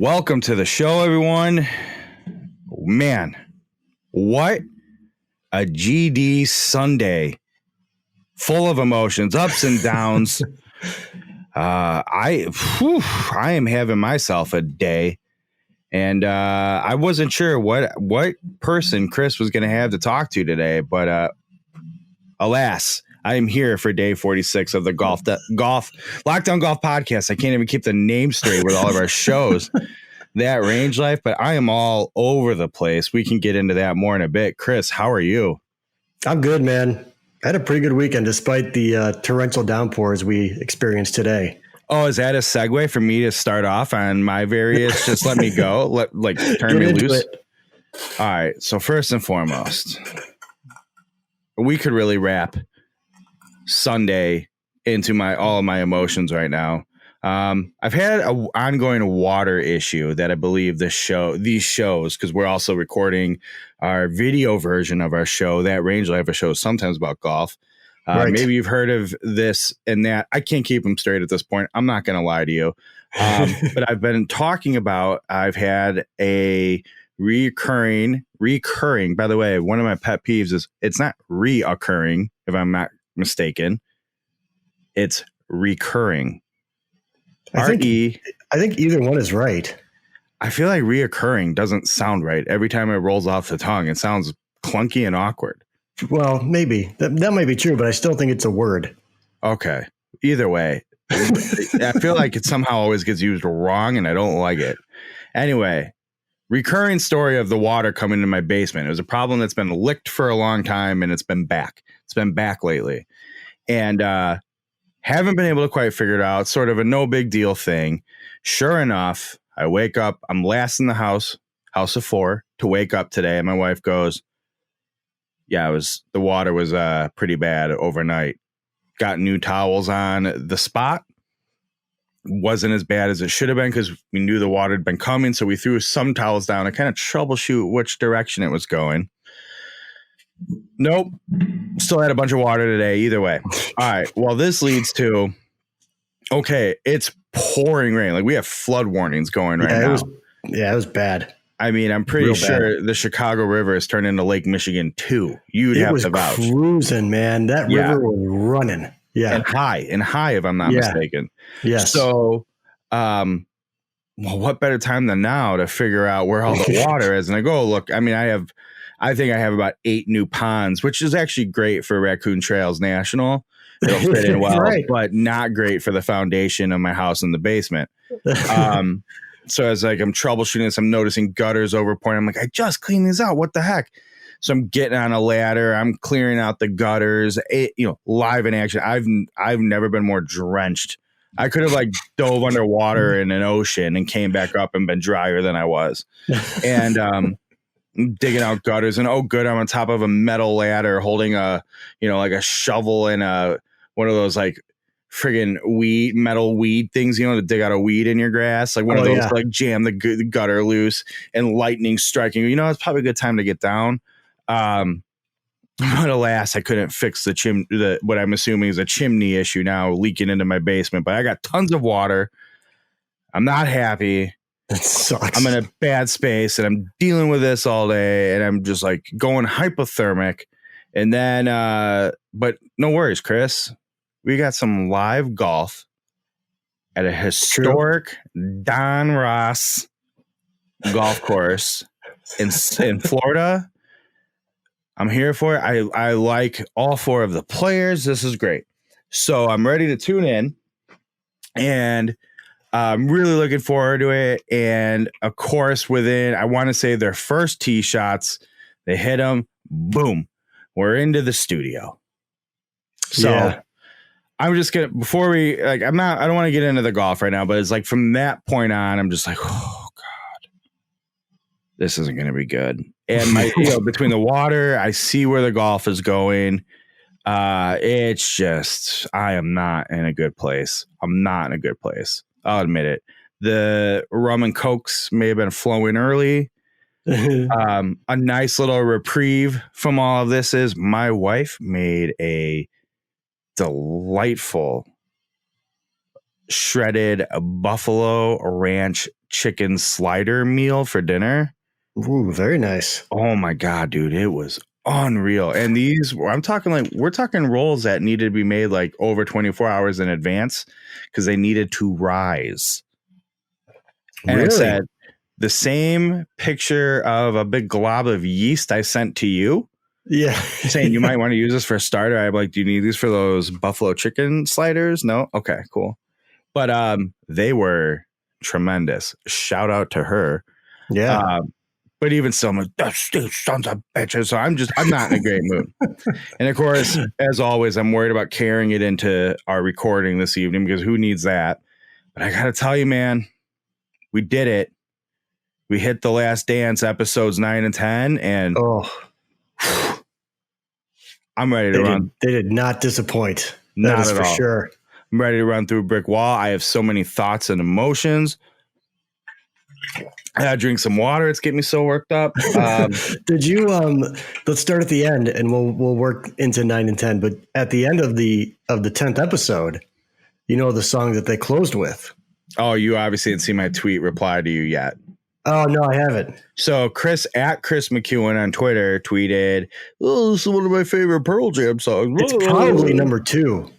Welcome to the show, everyone. Man, what a GD Sunday. Full of emotions, ups and downs. I am having myself a day. And I wasn't sure what person Chris was going to have to talk to today. But alas, I am here for day 46 of the Golf Lockdown Golf Podcast. I can't even keep the name straight with all of our shows. That range life, but I am all over the place. We can get into that more in a bit. Chris, how are you? I'm good, man. I had a pretty good weekend despite the torrential downpours we experienced today. Oh, is that a segue for me to start off on my various just let me go, turn me loose? All right. So first and foremost, we could really wrap Sunday into all of my emotions right now. I've had an ongoing water issue that I believe these shows, because we're also recording our video version of our show, that Range Life, a show sometimes about golf. Right. Maybe you've heard of this and that. I can't keep them straight at this point. I'm not going to lie to you. But I've been talking about, I've had a recurring, by the way, one of my pet peeves is it's not reoccurring, if I'm not mistaken. It's recurring. I think either one is right. I feel like reoccurring doesn't sound right. Every time it rolls off the tongue, it sounds clunky and awkward. Well, maybe. That might be true, but I still think it's a word. Okay. Either way, I feel like it somehow always gets used wrong, and I don't like it. Anyway, recurring story of the water coming into my basement. It was a problem that's been licked for a long time, and it's been back. It's been back lately. And haven't been able to quite figure it out. Sort of a no big deal thing. Sure enough, I wake up. I'm last in the house of 4 to wake up today. And my wife goes, yeah, the water was pretty bad overnight. Got new towels on the spot. Wasn't as bad as it should have been because we knew the water had been coming. So we threw some towels down to kind of troubleshoot which direction it was going. Nope. Still had a bunch of water today. Either way. All right. Well, this leads to, okay, it's pouring rain. Like we have flood warnings going right now. It was bad. I mean, I'm pretty sure the Chicago River has turned into Lake Michigan too. You'd have to vouch. It was cruising, man. That river was running. Yeah. And high, if I'm not mistaken. Yes. So, well, what better time than now to figure out where all the water is? And I go, look, I mean, I think I have about 8 new ponds, which is actually great for Raccoon Trails National. It'll fit in well, right. But not great for the foundation of my house in the basement. So as I'm troubleshooting this, I'm noticing gutters overpouring. I'm like, I just cleaned these out. What the heck? So I'm getting on a ladder. I'm clearing out the gutters. Live in action. I've never been more drenched. I could have dove underwater in an ocean and came back up and been drier than I was. And digging out gutters, and oh good, I'm on top of a metal ladder holding a a shovel and one of those friggin' metal weed things, to dig out a weed in your grass, one of those jam the gutter loose and lightning striking. It's probably a good time to get down. But alas, I couldn't fix what I'm assuming is a chimney issue now leaking into my basement. But I got tons of water. I'm not happy. That sucks. I'm in a bad space and I'm dealing with this all day and I'm just going hypothermic. And then, but no worries, Chris. We got some live golf at a historic Don Ross golf course in Florida. I'm here for it. I like all 4 of the players. This is great. So I'm ready to tune in and I'm really looking forward to it. And of course, I want to say their first tee shots, they hit them, boom, we're into the studio. So I'm just going to, before we, I don't want to get into the golf right now, but it's from that point on, I'm just oh God, this isn't going to be good. And my, between the water, I see where the golf is going. It's just, I am not in a good place. I'll admit it. The rum and cokes may have been flowing early. A nice little reprieve from all of this is my wife made a delightful shredded buffalo ranch chicken slider meal for dinner. Ooh, very nice. Oh my God, dude. It was unreal. And we're talking rolls that needed to be made like over 24 hours in advance because they needed to rise. And Really? I said, the same picture of a big glob of yeast I sent to you. Yeah. Saying you might want to use this for a starter. I'm like, do you need these for those buffalo chicken sliders? No? Okay, cool. But they were tremendous. Shout out to her. Yeah. But even still, I'm like, that's these sons of bitches. So I'm not in a great mood. And of course, as always, I'm worried about carrying it into our recording this evening because who needs that? But I got to tell you, man, we did it. We hit The Last Dance episodes 9 and 10, and I'm ready to run. They did not disappoint. Not that is at for all. Sure. I'm ready to run through a brick wall. I have so many thoughts and emotions. I gotta drink some water. It's getting me so worked up. Did you? Let's start at the end, and we'll work into 9 and 10. But at the end of the 10th episode, you know the song that they closed with. Oh, you obviously didn't see my tweet reply to you yet. Oh no, I haven't. So Chris McEwen on Twitter tweeted, "Oh, this is one of my favorite Pearl Jam songs." It's probably number 2.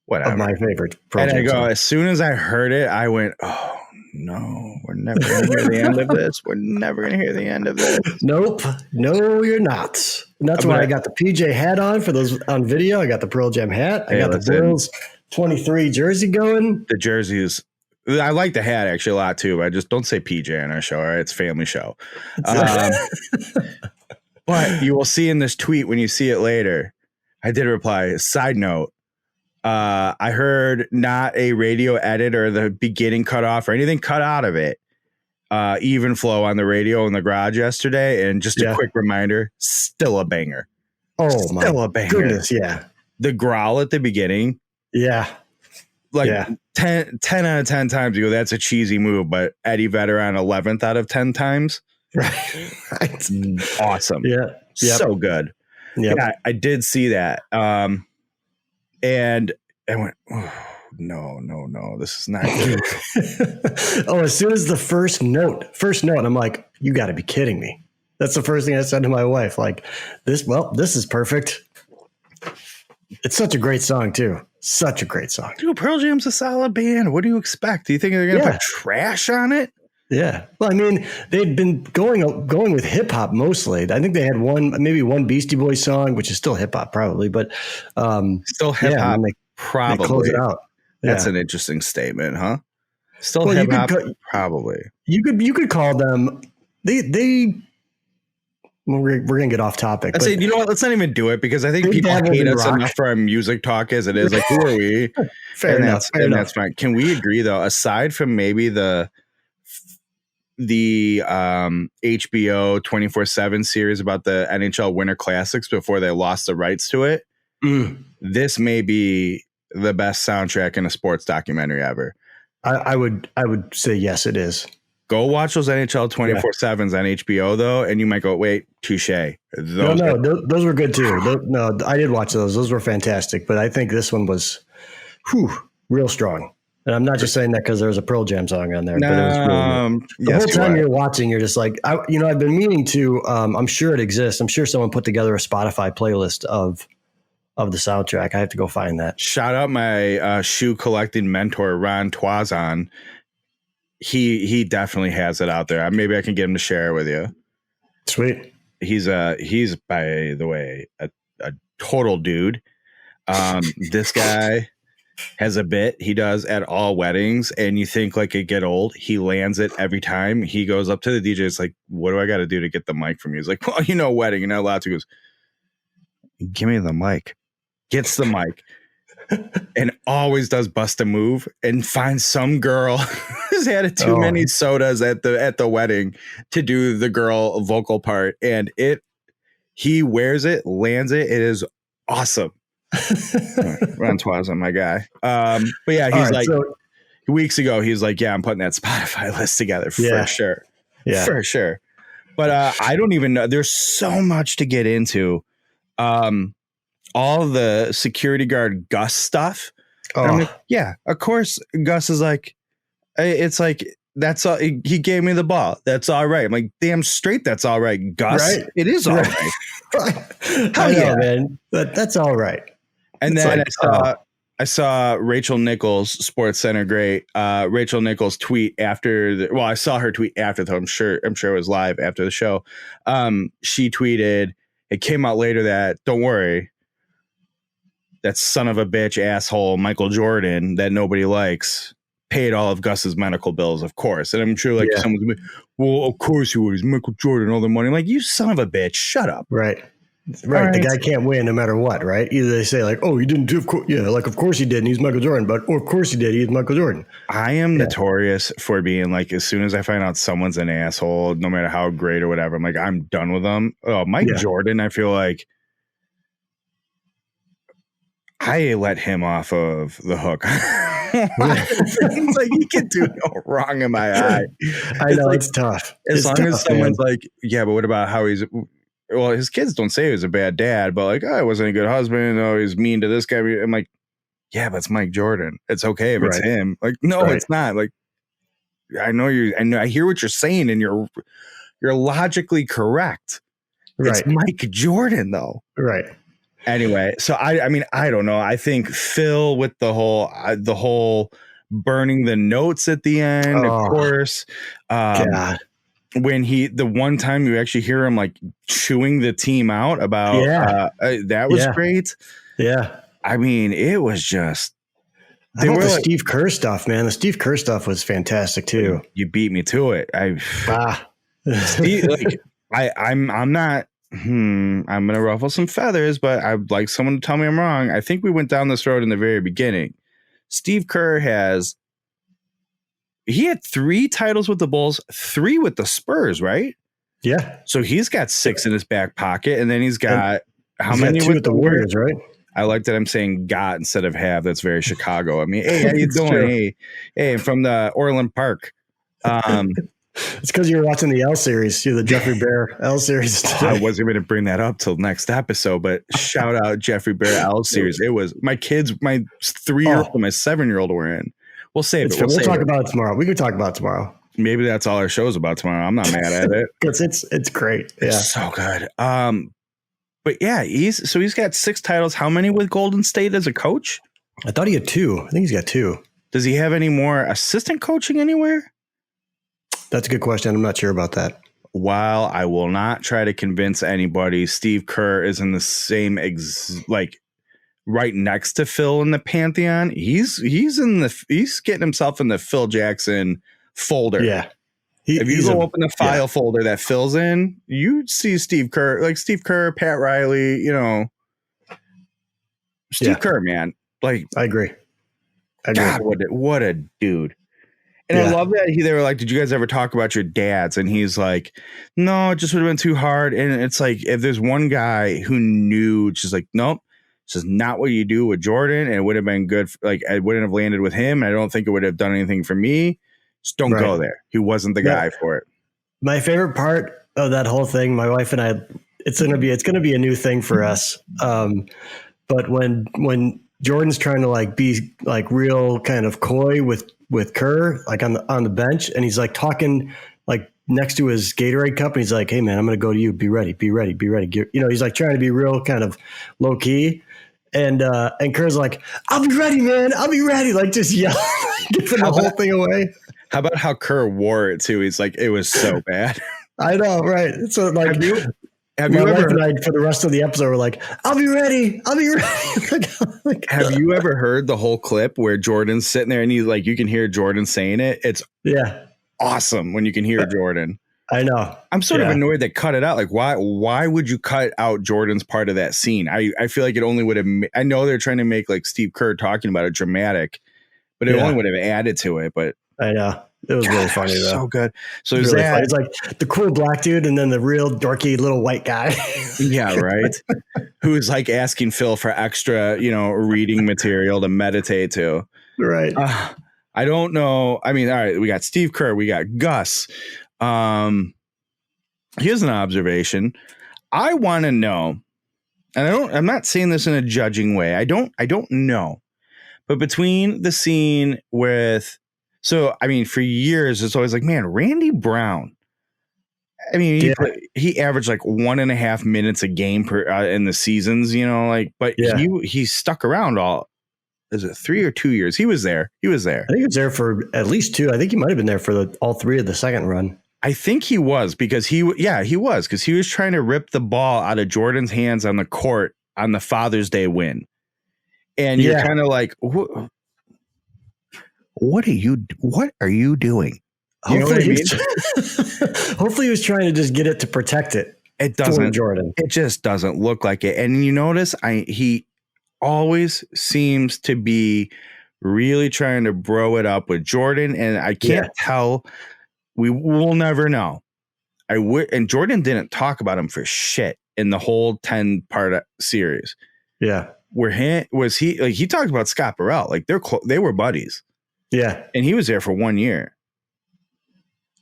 Whatever. Of my favorite Pearl Jam And I go, song. as soon as I heard it, I went, "Oh no, we're never going to hear the end of this. We're never going to hear the end of this." Nope. No, you're not. And that's why I got the PJ hat on for those on video. I got the Pearl Jam hat. I got the Bulls 23 jersey going. The jerseys. I like the hat actually a lot too. I just don't say PJ on our show. All right, it's family show. But you will see in this tweet when you see it later. I did reply. Side note. I heard not a radio edit or the beginning cut off or anything cut out of it. Even flow on the radio in the garage yesterday. And just a quick reminder, still a banger. Oh, still a banger. Goodness, yeah. The growl at the beginning. Yeah. Like 10 out of 10 times you go, that's a cheesy move. But Eddie Vedder on 11th out of 10 times. Right. Awesome. Yeah. So good. Yep. Yeah, I did see that. And I went, oh, no, this is not good. As soon as the first note, I'm like, you got to be kidding me. That's the first thing I said to my wife. Like, this is perfect. It's such a great song, too. Such a great song. Dude, Pearl Jam's a solid band. What do you expect? Do you think they're going to put trash on it? Yeah. Well, I mean, they'd been going with hip hop mostly. I think they had maybe one Beastie Boys song, which is still hip hop probably, but still hip hop. Probably. They close it out. That's an interesting statement, huh? Still hip hop. Probably. You could call them. We're gonna get off topic. I say, you know what? Let's not even do it because I think people hate us enough for our music talk as it is. Like, who are we? Fair enough. That's fine. Can we agree though? Aside from maybe the HBO 24/7 series about the NHL Winter Classics before they lost the rights to it, this may be the best soundtrack in a sports documentary ever. I would say yes, it is. Go watch those NHL 24/7s on HBO though, and you might go, wait, touche. Those were good too. No, I did watch those. Those were fantastic. But I think this one was, real strong. And I'm not just saying that because there was a Pearl Jam song on there. But it was really good. The whole time you're watching, you're just like, I've been meaning to. I'm sure it exists. I'm sure someone put together a Spotify playlist of the soundtrack. I have to go find that. Shout out my shoe collecting mentor, Ron Twazon. He definitely has it out there. Maybe I can get him to share it with you. Sweet. He's by the way a total dude. This guy has a bit he does at all weddings, and you think like it get old. He lands it every time. He goes up to the DJ. It's like, what do I got to do to get the mic from you? He's like, well, wedding, you're not allowed to. He goes, give me the mic. Gets the mic. And always does bust a move and finds some girl who's had too many sodas at the wedding to do the girl vocal part, and he wears it, lands it. It is awesome. Ron Twazon, my guy. But yeah, he's weeks ago, he's like, yeah, I'm putting that Spotify list together for sure. Yeah, for sure. But I don't even know. There's so much to get into. All the security guard Gus stuff. I'm like, yeah, of course. Gus is like, it's like that's all. He gave me the ball. That's all right. I'm like, damn straight. That's all right, Gus. Right. It is all right. I know, man. That's all right. And it's then like, I saw Rachel Nichols, Sports Center great. Rachel Nichols tweet after I saw her tweet after I'm sure it was live after the show. She tweeted, it came out later that don't worry, that son of a bitch asshole Michael Jordan that nobody likes paid all of Gus's medical bills, of course. And I'm sure someone's like, well, of course he would. Michael Jordan, all the money. I'm like, you son of a bitch, shut up. Right. The guy can't win no matter what, right? Either they say like, oh, you didn't do, of course he did, and he's Michael Jordan, but of course he did, he's Michael Jordan. I am notorious for being like, as soon as I find out someone's an asshole, no matter how great or whatever, I'm like, I'm done with them. Oh, Mike Jordan, I feel like I let him off of the hook. It's like he can do no wrong in my eye. I know, it's tough. As long as someone's like, yeah, but what about how he's... Well, his kids don't say he was a bad dad, but like, oh, he wasn't a good husband. Oh, he's mean to this guy. I'm like, yeah, but it's Mike Jordan. It's okay if it's him. Like, no, it's not. Like, I know I hear what you're saying, and you're logically correct. Right. It's Mike Jordan, though. Right. Anyway, so I mean, I don't know. I think Phil with the whole burning the notes at the end, of course. God. When the one time you actually hear him like chewing the team out about that was great. Yeah. I mean, it was just Steve Kerr stuff, man. The Steve Kerr stuff was fantastic too. You beat me to it. Steve, I'm not I'm gonna ruffle some feathers, but I'd like someone to tell me I'm wrong. I think we went down this road in the very beginning. Steve Kerr he had 3 titles with the Bulls, 3 with the Spurs, right? Yeah. So he's got 6 in his back pocket, and then he's got how many 2 with the Warriors, right? I like that I'm saying got instead of have. That's very Chicago. I mean, hey, how you doing? Hey, from the Orland Park. It's because you were watching the L series, the Jeffrey Bear L series. I wasn't going to bring that up till next episode, but shout out Jeffrey Bear L series. It was my kids, my 3-year-old and my 7-year-old were in. We'll save it. We'll talk about it tomorrow. We can talk about it tomorrow. Maybe that's all our show's about tomorrow. I'm not mad at it. It's great. Yeah. It's so good. But yeah, he's got 6 titles. How many with Golden State as a coach? I thought he had 2. I think he's got 2. Does he have any more assistant coaching anywhere? That's a good question. I'm not sure about that. While I will not try to convince anybody, Steve Kerr is in the same right next to Phil in the pantheon. He's getting himself in the Phil Jackson folder. Yeah. If you go open the file folder that Phil's in, you see Steve Kerr, Pat Riley, Steve Kerr, man. Like, I agree. God, what a dude. And I love that they were like, did you guys ever talk about your dads? And he's like, no, it just would have been too hard. And it's like, if there's one guy who knew, just like, nope, this is not what you do with Jordan. And it would have been good. I wouldn't have landed with him. I don't think it would have done anything for me. Just don't go there. He wasn't the guy for it. My favorite part of that whole thing, my wife and I, it's going to be a new thing for us. But when Jordan's trying to be real kind of coy with Kerr, on the bench, and he's talking next to his Gatorade cup, and he's like, "Hey man, I'm going to go to you. Be ready. He's trying to be real kind of low key, and Kerr's like, "I'll be ready, man. I'll be ready." Just yelling, giving the whole thing away. How about how Kerr wore it too? He's like, it was so bad. I know, right? So have you ever for the rest of the episode, we're like, I'll be ready. Have you ever heard the whole clip where Jordan's sitting there and he's like, you can hear Jordan saying it? It's awesome when you can hear Jordan. I know. I'm sort of annoyed they cut it out. Why would you cut out Jordan's part of that scene? I feel like it only would have, I know they're trying to make Steve Kerr talking about it dramatic, but it only would have added to it. But I know. It was really funny, though. So good. So it was really funny. It's like the cool black dude and then the real dorky little white guy. Yeah, right. Who is asking Phil for extra, reading material to meditate to. Right. I don't know. I mean, all right, we got Steve Kerr, we got Gus. Here's an observation. I want to know, and I'm not saying this in a judging way. I don't know. But between the scene with So, I mean, for years, it's always like, man, Randy Brown. I mean, he averaged like 1.5 minutes a game per in the seasons, but he stuck around is it 3 or 2 years? He was there. I think he was there for at least 2. I think he might have been there for all 3 of the second run. I think he was because he was trying to rip the ball out of Jordan's hands on the court on the Father's Day win. And you're kind of like, what are you doing? You know what I mean? Hopefully he was trying to just get it to protect it. It doesn't, Jordan. It just doesn't look like it. And you notice he always seems to be really trying to bro it up with Jordan. And I can't tell. We will never know. And Jordan didn't talk about him for shit in the whole 10-part series. Yeah. He talked about Scott Burrell. Like they were buddies. Yeah. And he was there for 1 year.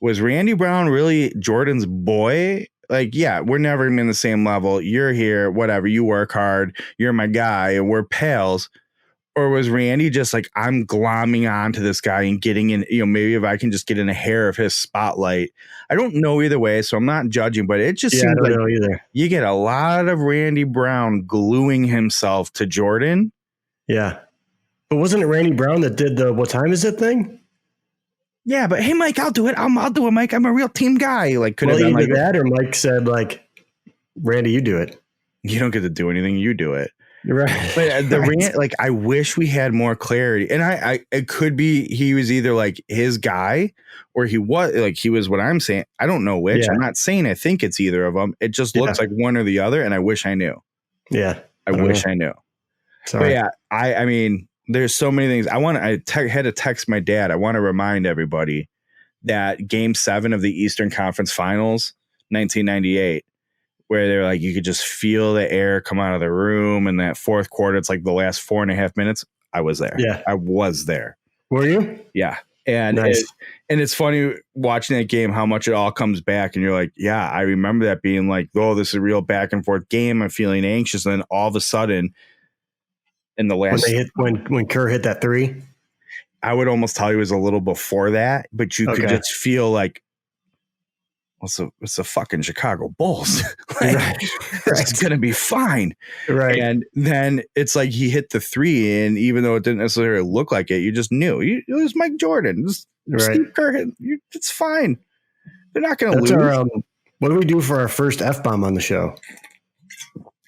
Was Randy Brown really Jordan's boy? Like, yeah, we're never in the same level. You're here, whatever. You work hard. You're my guy, and we're pals. Or was Randy just like, I'm glomming onto this guy and getting in, maybe if I can just get in a hair of his spotlight. I don't know either way, so I'm not judging, but it just seems like you get a lot of Randy Brown gluing himself to Jordan. Yeah. But wasn't it Randy Brown that did the what time is it thing? Yeah, but hey, Mike, I'll do it. I'll do it, Mike. I'm a real team guy. Like, could have been like that, or Mike said, like, Randy, you do it. You don't get to do anything. You do it. Right. But I wish we had more clarity. And it could be he was either like his guy or he was what I'm saying. I don't know which. Yeah. I'm not saying I think it's either of them. It just looks like one or the other. And I wish I knew. Yeah. I wish I knew. Sorry. But yeah, I mean, there's so many things. I had to text my dad. I want to remind everybody that Game 7 of the Eastern Conference Finals, 1998, where they're like, you could just feel the air come out of the room. And that fourth quarter, it's like the last 4.5 minutes. I was there. Yeah. I was there. Were you? Yeah. And nice. It's funny watching that game, how much it all comes back. And you're like, yeah, I remember that being like, oh, this is a real back and forth game. I'm feeling anxious. And then all of a sudden, in the last when Kerr hit that 3, I would almost tell you it was a little before that, but you could just feel like, it's the fucking Chicago Bulls. It's going to be fine. Right. And then it's like he hit the 3, and even though it didn't necessarily look like it, you just knew it was Mike Jordan. Steve Kerr. It's fine. They're not going to lose. What do we do for our first F-bomb on the show?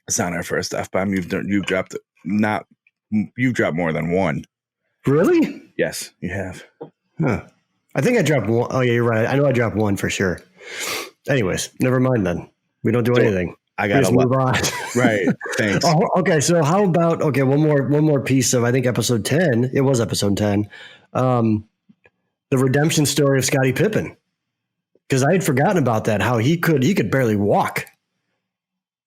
It's not our first F-bomb. You've dropped more than one. Really? Yes, you have. Huh. I think I dropped one. Oh, yeah, you're right. I know I dropped one for sure. Anyways, never mind then. We don't do anything. I got to move on. Right. Thanks. Okay. So how about, one more piece of, I think episode 10, it was episode 10. The redemption story of Scottie Pippen. Cause I had forgotten about that. How he could barely walk.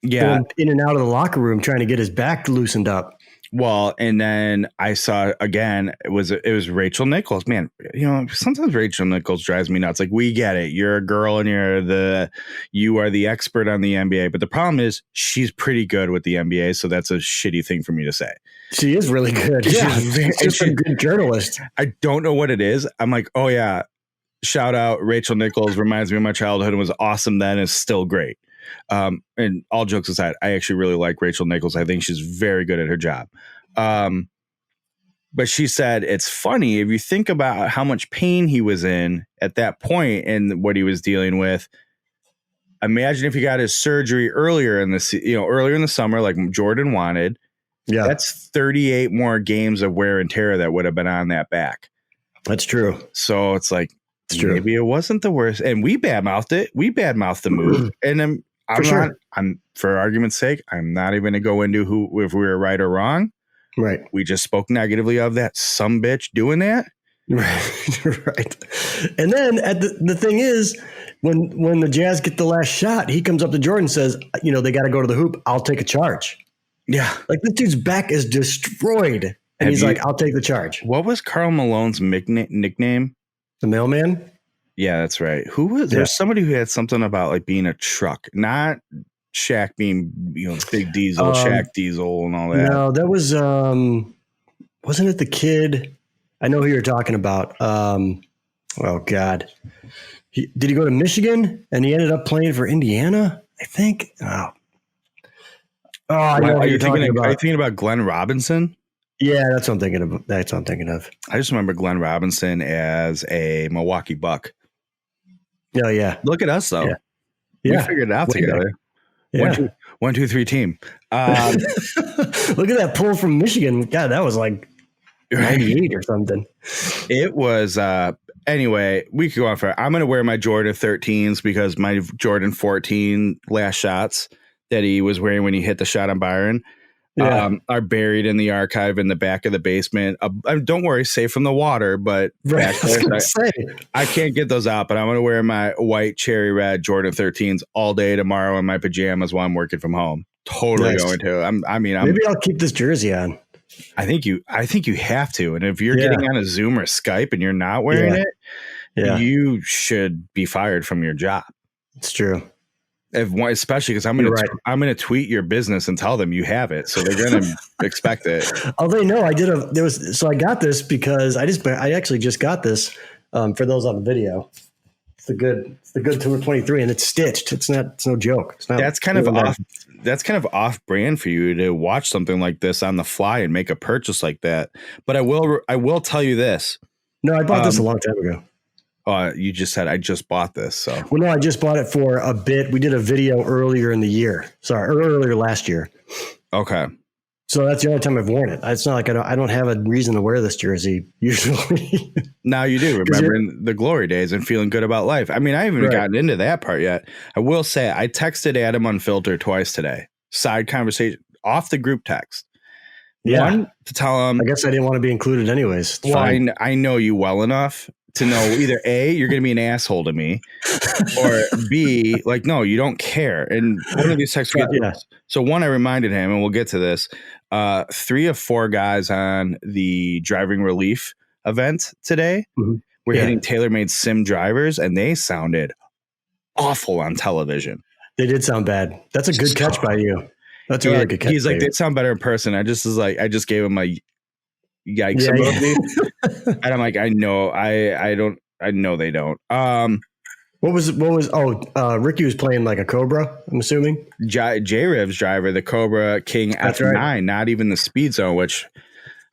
Yeah. Going in and out of the locker room, trying to get his back loosened up. Well, and then I saw again, it was Rachel Nichols. Man, sometimes Rachel Nichols drives me nuts. Like, we get it. You're a girl and you are the expert on the NBA. But the problem is she's pretty good with the NBA. So that's a shitty thing for me to say. She is really good. Yeah. She's a good journalist. I don't know what it is. I'm like, oh yeah. Shout out Rachel Nichols. Reminds me of my childhood and was awesome then, is still great. And all jokes aside, I actually really like Rachel Nichols. I think she's very good at her job. But she said, it's funny if you think about how much pain he was in at that point and what he was dealing with. Imagine if he got his surgery earlier in the summer, like Jordan wanted. Yeah, that's 38 more games of wear and tear that would have been on that back. That's true. So it's like, maybe it wasn't the worst. And we badmouthed it. We badmouthed the move. And for argument's sake, I'm not even going to go into if we were right or wrong. Right. We just spoke negatively of that sumbitch doing that. Right. And then the thing is, when the Jazz get the last shot, he comes up to Jordan and says, they got to go to the hoop. I'll take a charge. Yeah. Like, this dude's back is destroyed. And he's like, I'll take the charge. What was Karl Malone's nickname? The mailman? Yeah, that's right. Who was there's somebody who had something about like being a truck, not Shaq being, Big Diesel, Shaq Diesel and all that. No, that was wasn't it the kid? I know who you're talking about. Oh God, did he go to Michigan and he ended up playing for Indiana? I think. I know who you're talking about. Are you thinking about Glenn Robinson? Yeah, that's what I'm thinking of. That's what I'm thinking of. I just remember Glenn Robinson as a Milwaukee Buck. Oh yeah. Look at us though. Yeah. We figured it out together. Yeah. 1, 2, 3 team. Look at that pull from Michigan. God, that was like 98 or something. It was anyway, we could go on for. I'm going to wear my Jordan 13s because my Jordan 14 last shots that he was wearing when he hit the shot on Byron are buried in the archive in the back of the basement. Don't worry, safe from the water, but I can't get those out. But I'm going to wear my white cherry red Jordan 13s all day tomorrow in my pajamas while I'm working from home. Totally going to. Maybe I'll keep this jersey on. I think you have to. And if you're getting on a Zoom or Skype and you're not wearing it, you should be fired from your job. It's true. Especially because I'm going to tweet your business and tell them you have it, so they're going to expect it. Oh, they know I did I got this because I actually just got this for those on the video. It's the good Tour 23, and it's stitched. It's no joke. It's not. That's kind of off brand for you to watch something like this on the fly and make a purchase like that. But I will tell you this. No, I bought this a long time ago. You just said I just bought this. So no, I just bought it for a bit. We did a video earlier in the year. Earlier last year. Okay. So that's the only time I've worn it. It's not like I don't have a reason to wear this jersey usually. Now you do, remembering the glory days and feeling good about life. I mean, I haven't gotten into that part yet. I will say I texted Adam Unfiltered twice today. Side conversation off the group text. Yeah. One, to tell him. I guess I didn't want to be included anyways. Fine. I know you well enough to know either A, you're going to be an asshole to me, or B, like, no, you don't care. And one of these texts. So one, I reminded him, and we'll get to this. 3 of 4 guys on the driving relief event today were hitting TaylorMade sim drivers, and they sounded awful on television. They did sound bad. That's a good catch by you. That's a really good catch. He's like, they sound better in person. I just gave him a yikes emoji. And I'm like, I know they don't. What was Ricky was playing like a Cobra, I'm assuming. J-Riv's driver, the Cobra King F9, not even the Speed Zone, which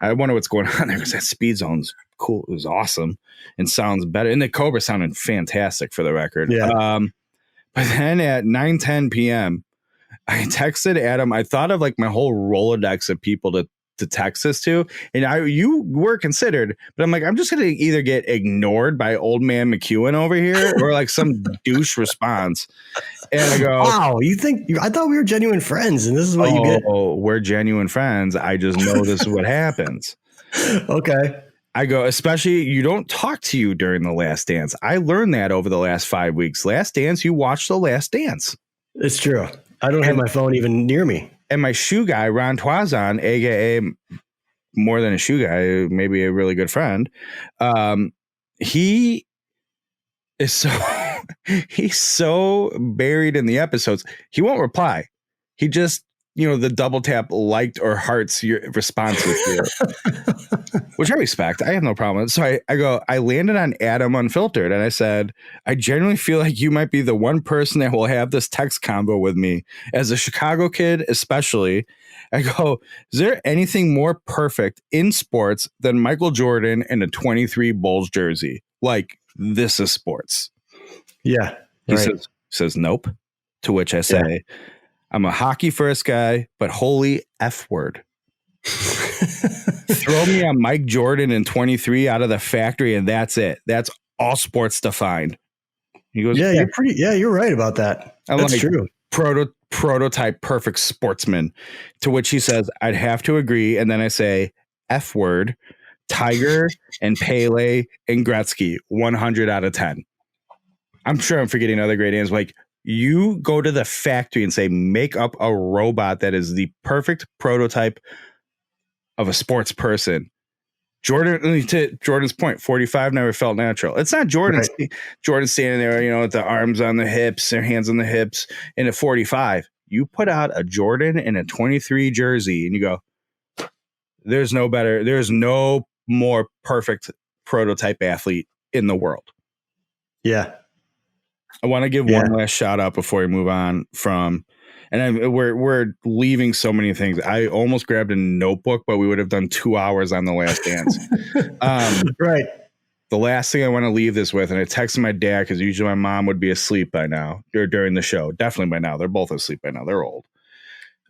I wonder what's going on there because that Speed Zone's cool. It was awesome and sounds better. And the Cobra sounded fantastic for the record. Yeah. But then at 9:10 p.m., I texted Adam. I thought of like my whole Rolodex of people to text this to, and you were considered, but I'm like, I'm just gonna either get ignored by old man McEwen over here or like some douche response. And I go, wow, I thought we were genuine friends, and this is what you get. Oh, we're genuine friends. I just know this is what happens. Okay. I go, especially you don't talk to you during the Last Dance. I learned that over the last 5 weeks. Last Dance, you watch the Last Dance. It's true. I don't have my phone even near me. And my shoe guy, Ron Toison, aka more than a shoe guy, maybe a really good friend, he is he's so buried in the episodes, he won't reply. He just, the double tap liked or hearts your responses here, which I respect. I have no problem. So I landed on Adam Unfiltered, and I said, I genuinely feel like you might be the one person that will have this text combo with me as a Chicago kid, especially. I go, is there anything more perfect in sports than Michael Jordan in a 23 Bulls jersey? Like, this is sports. Yeah. He says, nope. To which I say, I'm a hockey first guy, but holy F word. Throw me on Mike Jordan in 23 out of the factory, and that's it. That's all sports defined. He goes, you're right about that. That's like, true. Prototype perfect sportsman. To which he says, I'd have to agree. And then I say, F word, Tiger and Pele and Gretzky, 100 out of 10. I'm sure I'm forgetting other great names. Like, you go to the factory and say, make up a robot that is the perfect prototype of a sports person. Jordan, to Jordan's point, 45 never felt natural. It's not Jordan. Right. Jordan standing there, with the arms on the hips, their hands on the hips, in a 45. You put out a Jordan in a 23 jersey, and you go, there's no more perfect prototype athlete in the world. Yeah. I want to give one last shout out before we move on from, and we're leaving so many things. I almost grabbed a notebook, but we would have done 2 hours on The Last Dance. Right. The last thing I want to leave this with, and I texted my dad because usually my mom would be asleep by now or during the show. Definitely by now. They're both asleep by now. They're old.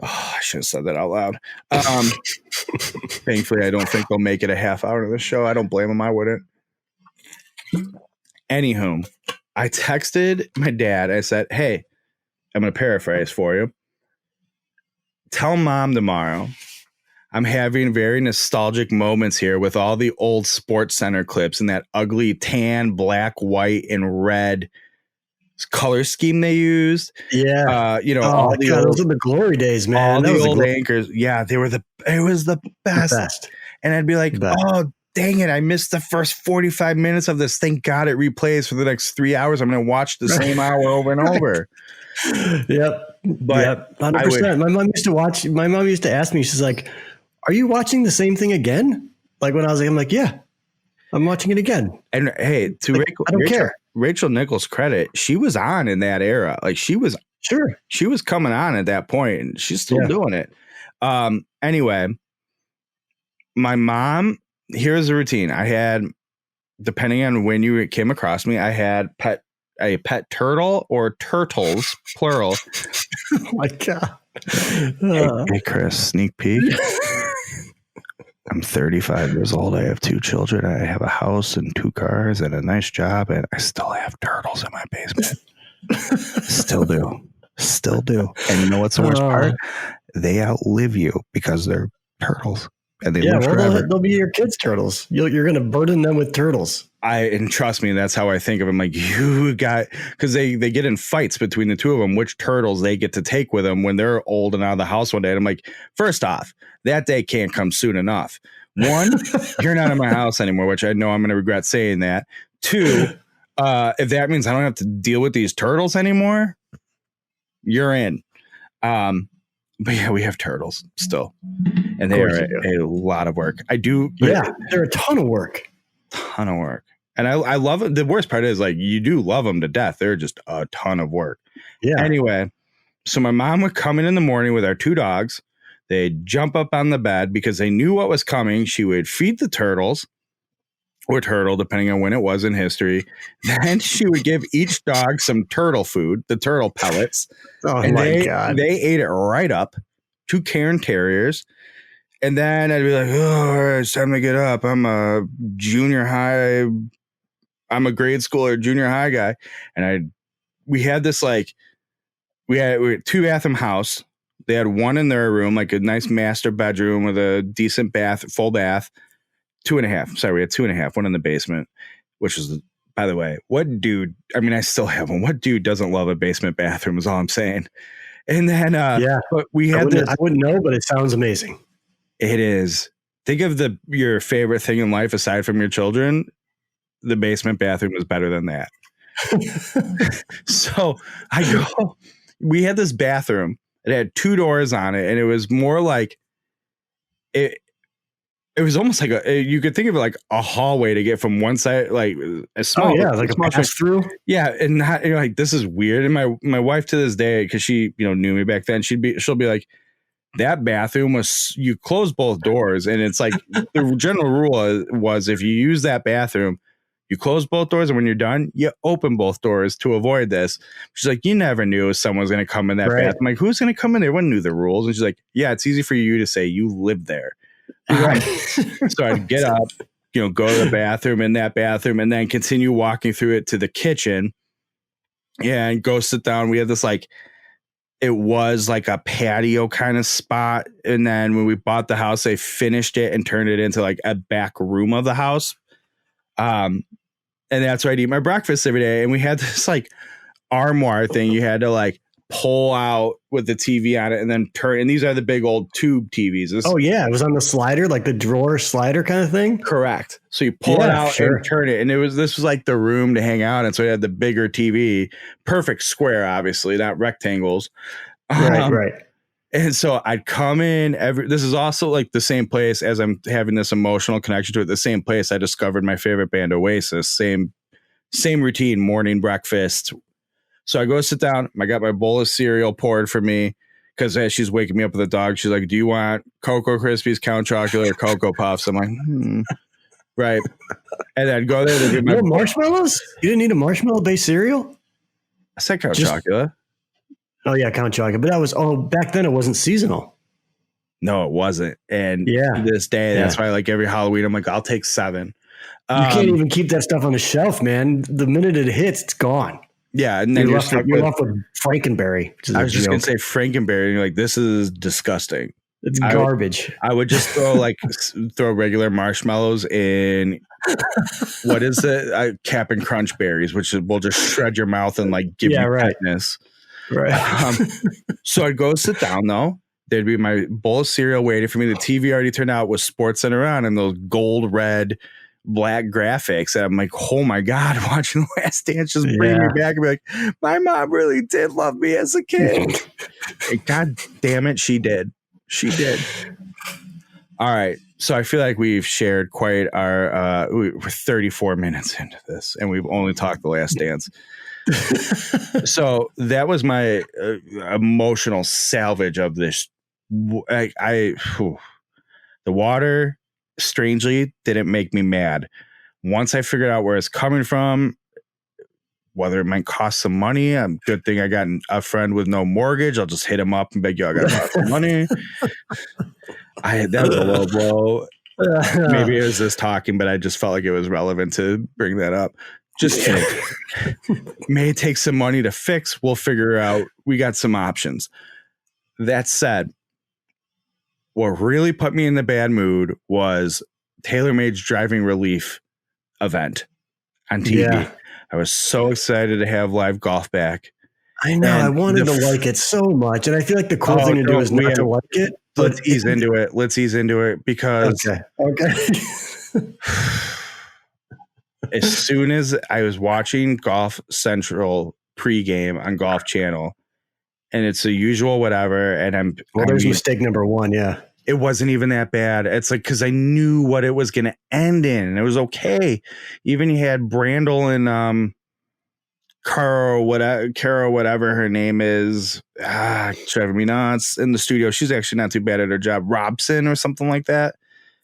Oh, I should have said that out loud. Thankfully, I don't think they'll make it a half hour of the show. I don't blame them. I wouldn't. Anywho, I texted my dad. I said, hey, I'm going to paraphrase for you. Tell mom tomorrow I'm having very nostalgic moments here with all the old Sports Center clips and that ugly tan, black, white, and red color scheme they used. Yeah. All the old, those are the glory days, man. All the old anchors. Yeah, it was the best. And I'd be like, oh, dang it. I missed the first 45 minutes of this. Thank God it replays for the next 3 hours. I'm going to watch the same hour over and over. Yep. But 100%. My mom used to ask me, she's like, are you watching the same thing again? Like when I was like, I'm like, yeah, I'm watching it again. And hey, I don't care. Rachel Nichols' credit, she was on in that era. Like she was coming on at that point, and she's still doing it. Anyway, my mom, here's the routine. I had, depending on when you came across me, I had a pet turtle or turtles, plural. Oh my God. Hey, Chris, sneak peek. I'm 35 years old. I have 2 children. I have a house and 2 cars and a nice job, and I still have turtles in my basement. Still do. And you know what's the worst part? They outlive you because they're turtles. And they live forever. They'll be your kids' turtles. You're going to burden them with turtles. And trust me, that's how I think of them. Like, you got, because they get in fights between the two of them, which turtles they get to take with them when they're old and out of the house one day. And I'm like, first off, that day can't come soon enough. 1, you're not in my house anymore, which I know I'm going to regret saying that. 2, if that means I don't have to deal with these turtles anymore, you're in. But yeah, we have turtles still, and they are a lot of work. I do. Yeah, they're a ton of work. And I love it. The worst part is, like, you do love them to death. They're just a ton of work. Yeah. Anyway, so my mom would come in the morning with our 2 dogs. They'd jump up on the bed because they knew what was coming. She would feed the turtles, or turtle, depending on when it was in history. Then she would give each dog some turtle food, the turtle pellets. Oh, and my God. They ate it right up. 2 Cairn Terriers. And then I'd be like, oh, it's time to get up. I'm a grade school or junior high guy. And we had this, like, we had 2-bathroom house. They had 1 in their room, like a nice master bedroom with a decent bath, full bath. 2.5. Sorry, we had 2.5. 1 in the basement, which was, by the way, what dude? I mean, I still have one. What dude doesn't love a basement bathroom? Is all I'm saying. And then, but we had I wouldn't know, but it sounds amazing. It is. Think of your favorite thing in life aside from your children. The basement bathroom is better than that. So we had this bathroom. It had 2 doors on it, and it was more like it. It was almost like you could think of it like a hallway to get from one side, like a small, like a pass through. Yeah, and like, this is weird. And my wife to this day, because she knew me back then, she'll be like, that bathroom was, you close both doors, and it's like the general rule was if you use that bathroom, you close both doors, and when you're done, you open both doors to avoid this. She's like, you never knew someone was going to come in that bathroom. I'm like, who's going to come in there? Everyone knew the rules. And she's like, yeah, it's easy for you to say you live there. Right. So I'd get up, go to the bathroom, in that bathroom, and then continue walking through it to the kitchen. Yeah, and go sit down. We had this, like, it was like a patio kind of spot. And then when we bought the house, they finished it and turned it into like a back room of the house. And that's where I'd eat my breakfast every day. And we had this, like, armoire thing you had to, like, pull out with the TV on it and then turn. And these are the big old tube TVs. It was on the slider, like the drawer slider kind of thing. Correct. So you pull it out and turn it, and this was like the room to hang out. And so it had the bigger TV, perfect square, obviously, not rectangles. Right. And so I'd come in this is also like the same place as I'm having this emotional connection to it. The same place I discovered my favorite band, Oasis. Same routine, morning breakfast. So I go sit down. I got my bowl of cereal poured for me because as she's waking me up with the dog, she's like, "Do you want Cocoa Krispies, Count Chocula, or Cocoa Puffs?" I'm like, right. And then I'd go there. You want marshmallows? You didn't need a marshmallow-based cereal? I said Count Chocula. Oh yeah, Count Chocula. But that was back then. It wasn't seasonal. No, it wasn't. And to this day, that's why like every Halloween, I'm like, I'll take 7. You can't even keep that stuff on the shelf, man. The minute it hits, it's gone. Yeah, and then you're left with Frankenberry. I was just gonna say Frankenberry, and you're like, this is disgusting. It's garbage. I would just throw regular marshmallows in what is it? Cap'n Crunch berries, which will just shred your mouth and like give you tetanus. Right. So I'd go sit down though. There'd be my bowl of cereal waiting for me. The TV already turned out with Sports Center on and those gold, red, black graphics. And I'm like, oh my God, watching The Last Dance just bring me back and be like, my mom really did love me as a kid. And God damn it, she did. She did. All right. So I feel like we've shared quite we're 34 minutes into this and we've only talked The Last Dance. So that was my emotional salvage of this. The water strangely didn't make me mad. Once I figured out where it's coming from, whether it might cost some money, good thing I got a friend with no mortgage. I'll just hit him up and beg, yo, I got some money. That was a low blow. Maybe it was this talking, but I just felt like it was relevant to bring that up. Just kidding. May take some money to fix. We'll figure out. We got some options. That said, what really put me in the bad mood was TaylorMade's Driving Relief event on TV. Yeah. I was so excited to have live golf back. I know. I wanted to like it so much. And I feel like the cool thing to do is not to like it. Let's ease into it. Let's ease into it because okay. As soon as I was watching Golf Central pregame on Golf Channel, and it's the usual whatever, and there's mistake number 1, yeah. It wasn't even that bad. It's like because I knew what it was going to end in, and it was okay. Even you had Brandel and Caro, whatever her name is, driving me nuts in the studio. She's actually not too bad at her job. Robson or something like that.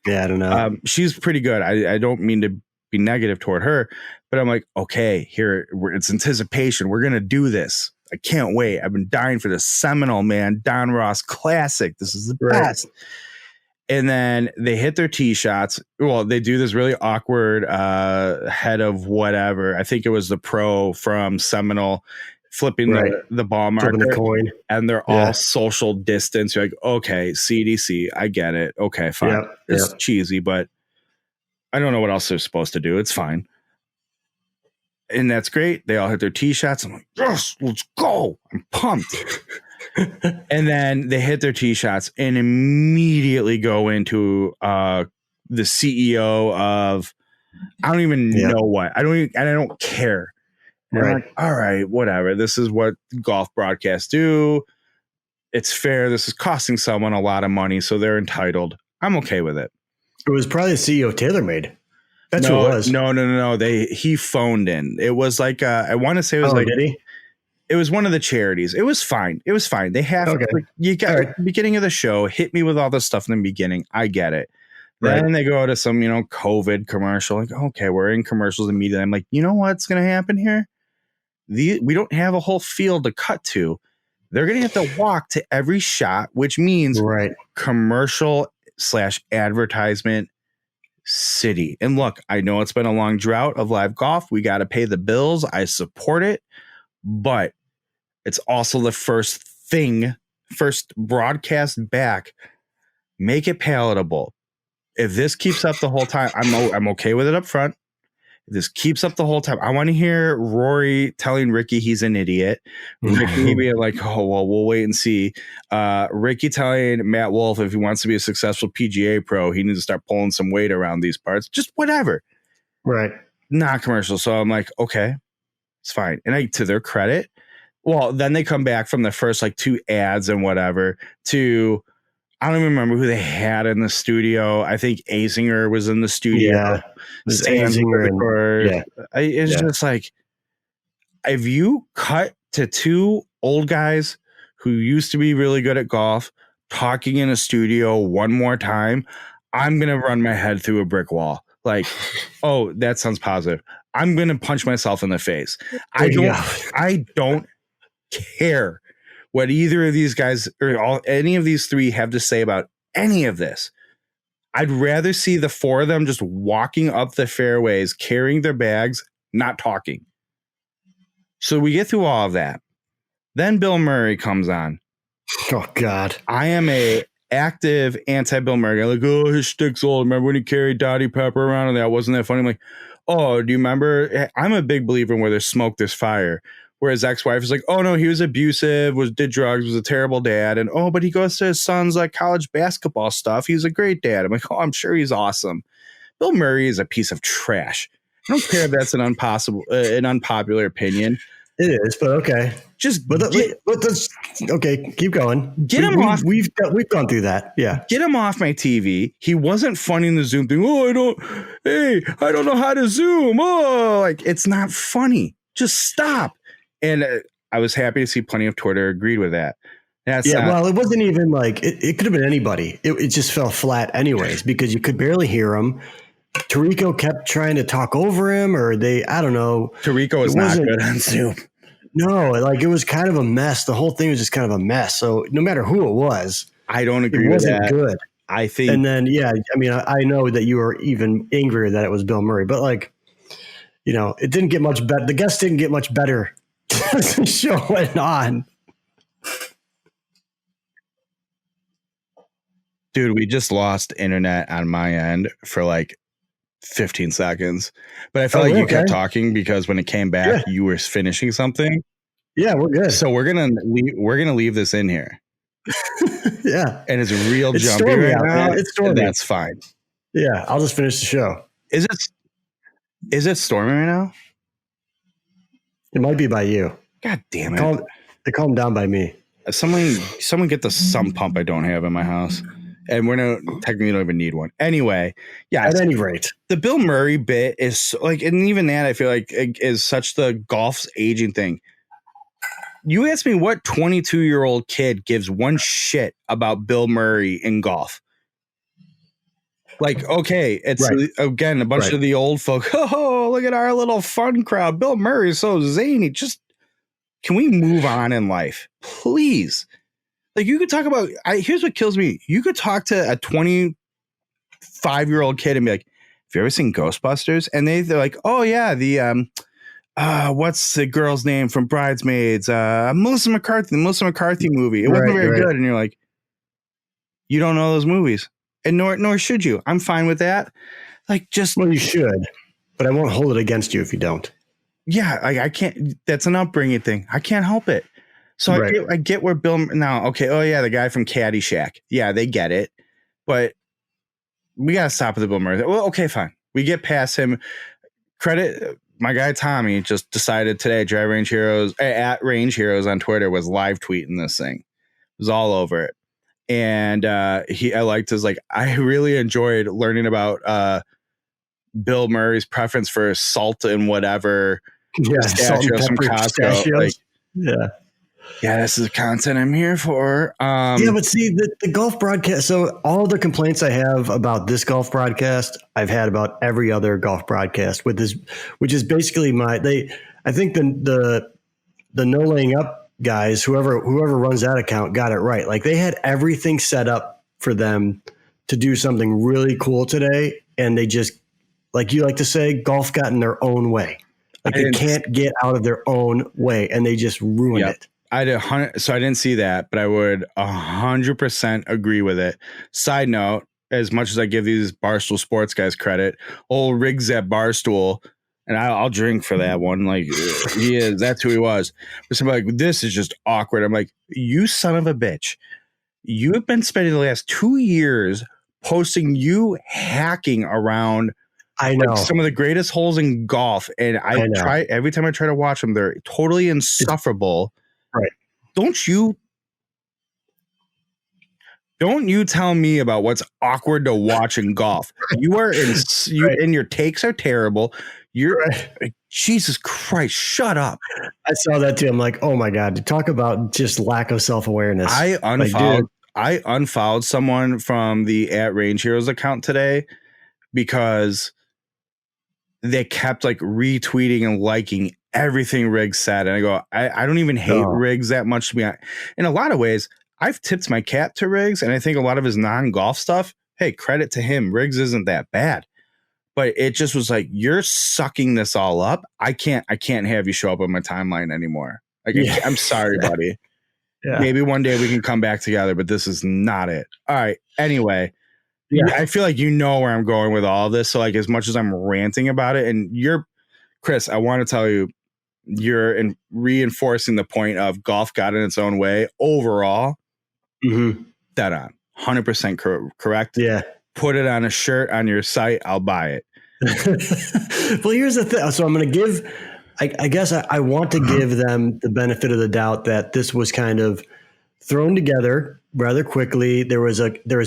Yeah, I don't know. She's pretty good. I don't mean to be negative toward her, but I'm like, okay, here it's anticipation. We're gonna do this. I can't wait. I've been dying for this Seminole, man. Don Ross Classic. This is the best. And then they hit their tee shots. Well, they do this really awkward head of whatever. I think it was the pro from Seminole flipping the ball marker, the coin, and they're all social distance. You're like, okay, CDC, I get it. Okay, fine. It's cheesy, but I don't know what else they're supposed to do. It's fine. And that's great. They all hit their tee shots. I'm like, yes, let's go. I'm pumped. And then they hit their tee shots and immediately go into the CEO of, I don't even know what. I don't care. Right. Like, all right, whatever. This is what golf broadcasts do. It's fair. This is costing someone a lot of money, so they're entitled. I'm okay with it. It was probably the CEO of TaylorMade. That's who it was. No. He phoned in. It was like I want to say it was did he? It was one of the charities. It was fine. They have you got beginning of the show. Hit me with all this stuff in the beginning. I get it. Then they go to some COVID commercial. Like, okay, we're in commercials immediately. I'm like, you know what's going to happen here? We don't have a whole field to cut to. They're going to have to walk to every shot, which means commercial / advertisement city. And look, I know it's been a long drought of live golf. We got to pay the bills. I support it, but it's also the first broadcast back. Make it palatable. If this keeps up the whole time, I'm okay with it up front. If this keeps up the whole time, I want to hear Rory telling Ricky he's an idiot. Ricky being like, oh, well, we'll wait and see. Ricky telling Matt Wolff if he wants to be a successful PGA pro, he needs to start pulling some weight around these parts. Just whatever. Right. Not commercial. So I'm like, okay, it's fine. And to their credit, Well, then they come back from the first like 2 ads and whatever to, I don't even remember who they had in the studio. I think Azinger was in the studio. Yeah. It's just like, if you cut to 2 old guys who used to be really good at golf talking in a studio one more time, I'm going to run my head through a brick wall. Like, oh, that sounds positive. I'm going to punch myself in the face. I don't care what either of these guys or any of these 3 have to say about any of this. I'd rather see the 4 of them just walking up the fairways, carrying their bags, not talking. So we get through all of that. Then Bill Murray comes on. Oh, God. I am a active anti-Bill Murray. I'm like, oh, his shtick's old. Remember when he carried Dottie Pepper around and that wasn't that funny? I'm like, oh, do you remember? I'm a big believer in where there's smoke, there's fire. Where his ex-wife is like, oh, no, he was abusive, did drugs, was a terrible dad. And, oh, but he goes to his son's like college basketball stuff. He's a great dad. I'm like, oh, I'm sure he's awesome. Bill Murray is a piece of trash. I don't care if that's an unpopular opinion. It is, but okay. Okay, keep going. Get him off. We've gone through that. Yeah. Get him off my TV. He wasn't funny in the Zoom thing. Oh, I don't know how to Zoom. Oh, like, it's not funny. Just stop. And I was happy to see plenty of Twitter agreed with that. Well, it wasn't even like it could have been anybody. It just fell flat anyways because you could barely hear him. Tirico kept trying to talk over him, or I don't know. Tirico is not good on Zoom. No, like it was kind of a mess. The whole thing was just kind of a mess. So no matter who it was, I don't agree with that. It wasn't good. I think. And then, I mean, I know that you were even angrier that it was Bill Murray, but like, it didn't get much better. The guests didn't get much better as the show went on. Dude, we just lost internet on my end for like 15 seconds, but I felt like you kept talking because when it came back, you were finishing something. Yeah, we're good. So we're gonna leave this in here. Yeah, and it's real jumpy right now. It's stormy. That's fine. Yeah, I'll just finish the show. Is it stormy right now? It might be by you. God damn it! They calmed down by me. Someone get the sump pump I don't have in my house. And technically don't even need one. Anyway, yeah. At any rate, the Bill Murray bit is like, and even that I feel like is such the golf's aging thing. You ask me what 22-year-old kid gives one shit about Bill Murray in golf. Like, okay, it's again a bunch of the old folk. Oh, look at our little fun crowd. Bill Murray is so zany. Just can we move on in life, please? Like you could talk about, here's what kills me. You could talk to a 25-year-old kid and be like, have you ever seen Ghostbusters? And they're like, oh yeah, the, what's the girl's name from Bridesmaids? Melissa McCarthy, the Melissa McCarthy movie. It wasn't very good. And you're like, you don't know those movies. And nor should you. I'm fine with that. Like well, you should, but I won't hold it against you if you don't. Yeah. I can't, that's an upbringing thing. I can't help it. So I get where Bill now. Okay. Oh yeah. The guy from Caddyshack. Yeah. They get it, but we got to stop with the Bill Murray. Well, okay, fine. We get past him. Credit my guy, Tommy just decided today Drive Range Heroes at Range Heroes on Twitter was live tweeting this thing. It was all over it. And I liked his, like, I really enjoyed learning about Bill Murray's preference for salt and whatever. Yeah. Salt and pepper Costco. Like, yeah, this is the content I'm here for. Yeah, but see, the golf broadcast. So all the complaints I have about this golf broadcast, I've had about every other golf broadcast with this, which is basically I think the no laying up guys, whoever runs that account got it right. Like they had everything set up for them to do something really cool today. And they just, like you like to say, golf got in their own way. Like they can't get out of their own way and they just ruined it. So I didn't see that, but I would 100% agree with it. Side note, as much as I give these Barstool Sports guys credit, old Riggs at Barstool, and I'll drink for that one. Like, that's who he was. But somebody like, this is just awkward. I'm like, you son of a bitch. You have been spending the last 2 years posting you hacking around I know some of the greatest holes in golf. And I try every time I try to watch them, they're totally insufferable. Right. Don't you tell me about what's awkward to watch in golf. You are and your takes are terrible. Jesus Christ, shut up. I saw that too. I'm like, oh my God, talk about just lack of self-awareness. I unfollowed someone from the @RangeHeroes account today because they kept like retweeting and liking everything Riggs said. And I go, I don't even hate Riggs that much to be honest. In a lot of ways, I've tipped my cap to Riggs, and I think a lot of his non-golf stuff, hey, credit to him. Riggs isn't that bad. But it just was like, you're sucking this all up. I can't have you show up on my timeline anymore. Like, I'm sorry, buddy. Yeah. Maybe one day we can come back together, but this is not it. All right. Anyway, I feel like you know where I'm going with all this. So like, as much as I'm ranting about it, and Chris, I want to tell you, you're reinforcing the point of golf got in its own way overall. That on 100% correct. Yeah. Put it on a shirt on your site. I'll buy it. Well, here's the thing. So I'm going to give, I guess I want to give them the benefit of the doubt that this was kind of thrown together rather quickly. There was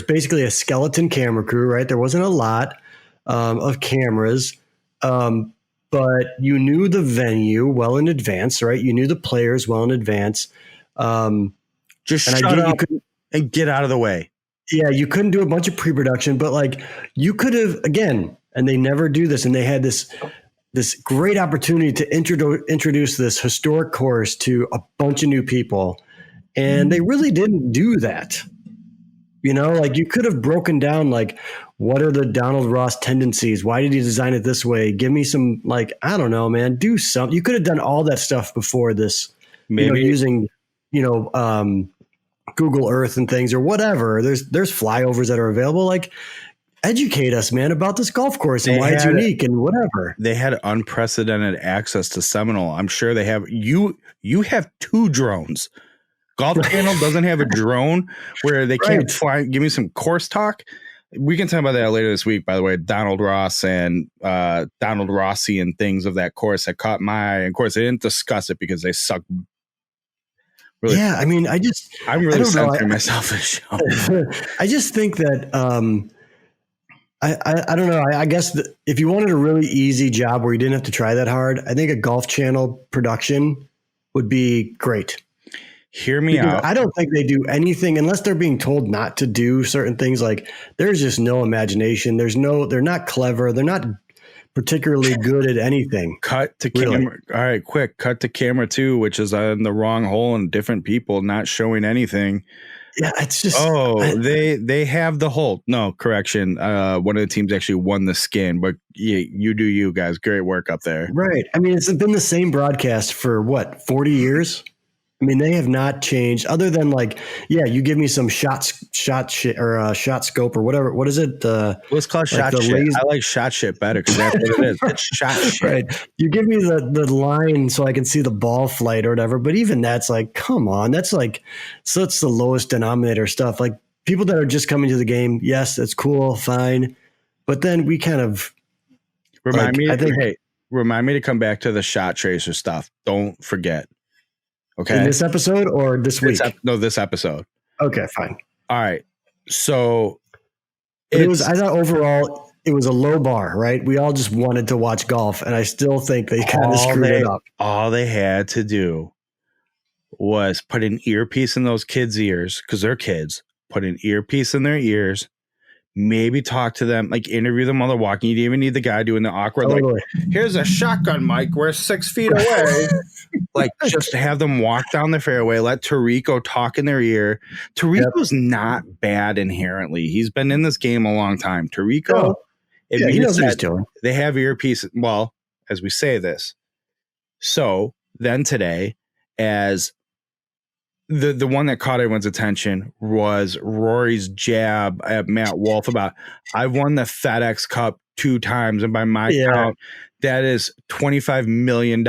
basically a skeleton camera crew, right? There wasn't a lot of cameras, but you knew the venue well in advance, right? You knew the players well in advance. Just shut up and get out of the way. Yeah, you couldn't do a bunch of pre-production, but like you could have, again, and they never do this, and they had this great opportunity to introduce this historic course to a bunch of new people, and they really didn't do that. You know, like you could have broken down like, what are the Donald Ross tendencies? Why did he design it this way? Give me some, like, I don't know, man, do something. You could have done all that stuff before this, maybe using, Google Earth and things or whatever. There's flyovers that are available. Like, educate us, man, about this golf course and why it's unique and whatever. They had unprecedented access to Seminole. I'm sure they have. You have 2 drones. Golf Channel doesn't have a drone where they can't fly. Give me some course talk. We can talk about that later this week, by the way. Donald Ross and Donald Rossi and things of that course that caught my eye. And of course, they didn't discuss it because they suck. Really, yeah, I mean, I'm really censoring myself this show. I just think that I don't know. I guess if you wanted a really easy job where you didn't have to try that hard, I think a Golf Channel production would be great. Hear me out. I don't think they do anything unless they're being told not to do certain things. Like there's just no imagination. They're not clever. They're not particularly good at anything. Cut to camera. All right, quick. Cut to camera 2, which is on the wrong hole and different people not showing anything. Yeah, it's just. They have the hole. No, correction. One of the teams actually won the skin, but you do you guys. Great work up there. Right. I mean, it's been the same broadcast for what, 40 years? I mean, they have not changed other than like, you give me some shot shit or shot scope or whatever. What is it? It's called shot shit. I like shot shit better because that's what it is. It's shot shit. Right. You give me the line so I can see the ball flight or whatever. But even that's like, come on, that's like, so it's the lowest denominator stuff. Like people that are just coming to the game. Yes, that's cool. Fine. But then we kind of remind me to come back to the shot tracer stuff. Don't forget. Okay. In this episode or this week? This episode. Okay, fine. All right. So I thought overall it was a low bar, right? We all just wanted to watch golf, and I still think they kind of screwed it up. All they had to do was put an earpiece in those kids' ears because they're kids. Put an earpiece in their ears. Maybe talk to them, like interview them while they're walking. You didn't even need the guy doing the awkward, like, here's a shotgun mic. We're 6 feet away. Like, just have them walk down the fairway. Let Tarico talk in their ear. Tarico's not bad inherently. He's been in this game a long time. Tarico, he knows what he's doing. They have earpieces. Well, as we say this. So then today, as the one that caught everyone's attention was Rory's jab at Matt Wolff about, I've won the FedEx Cup 2 times, and by my count, that is $25 million.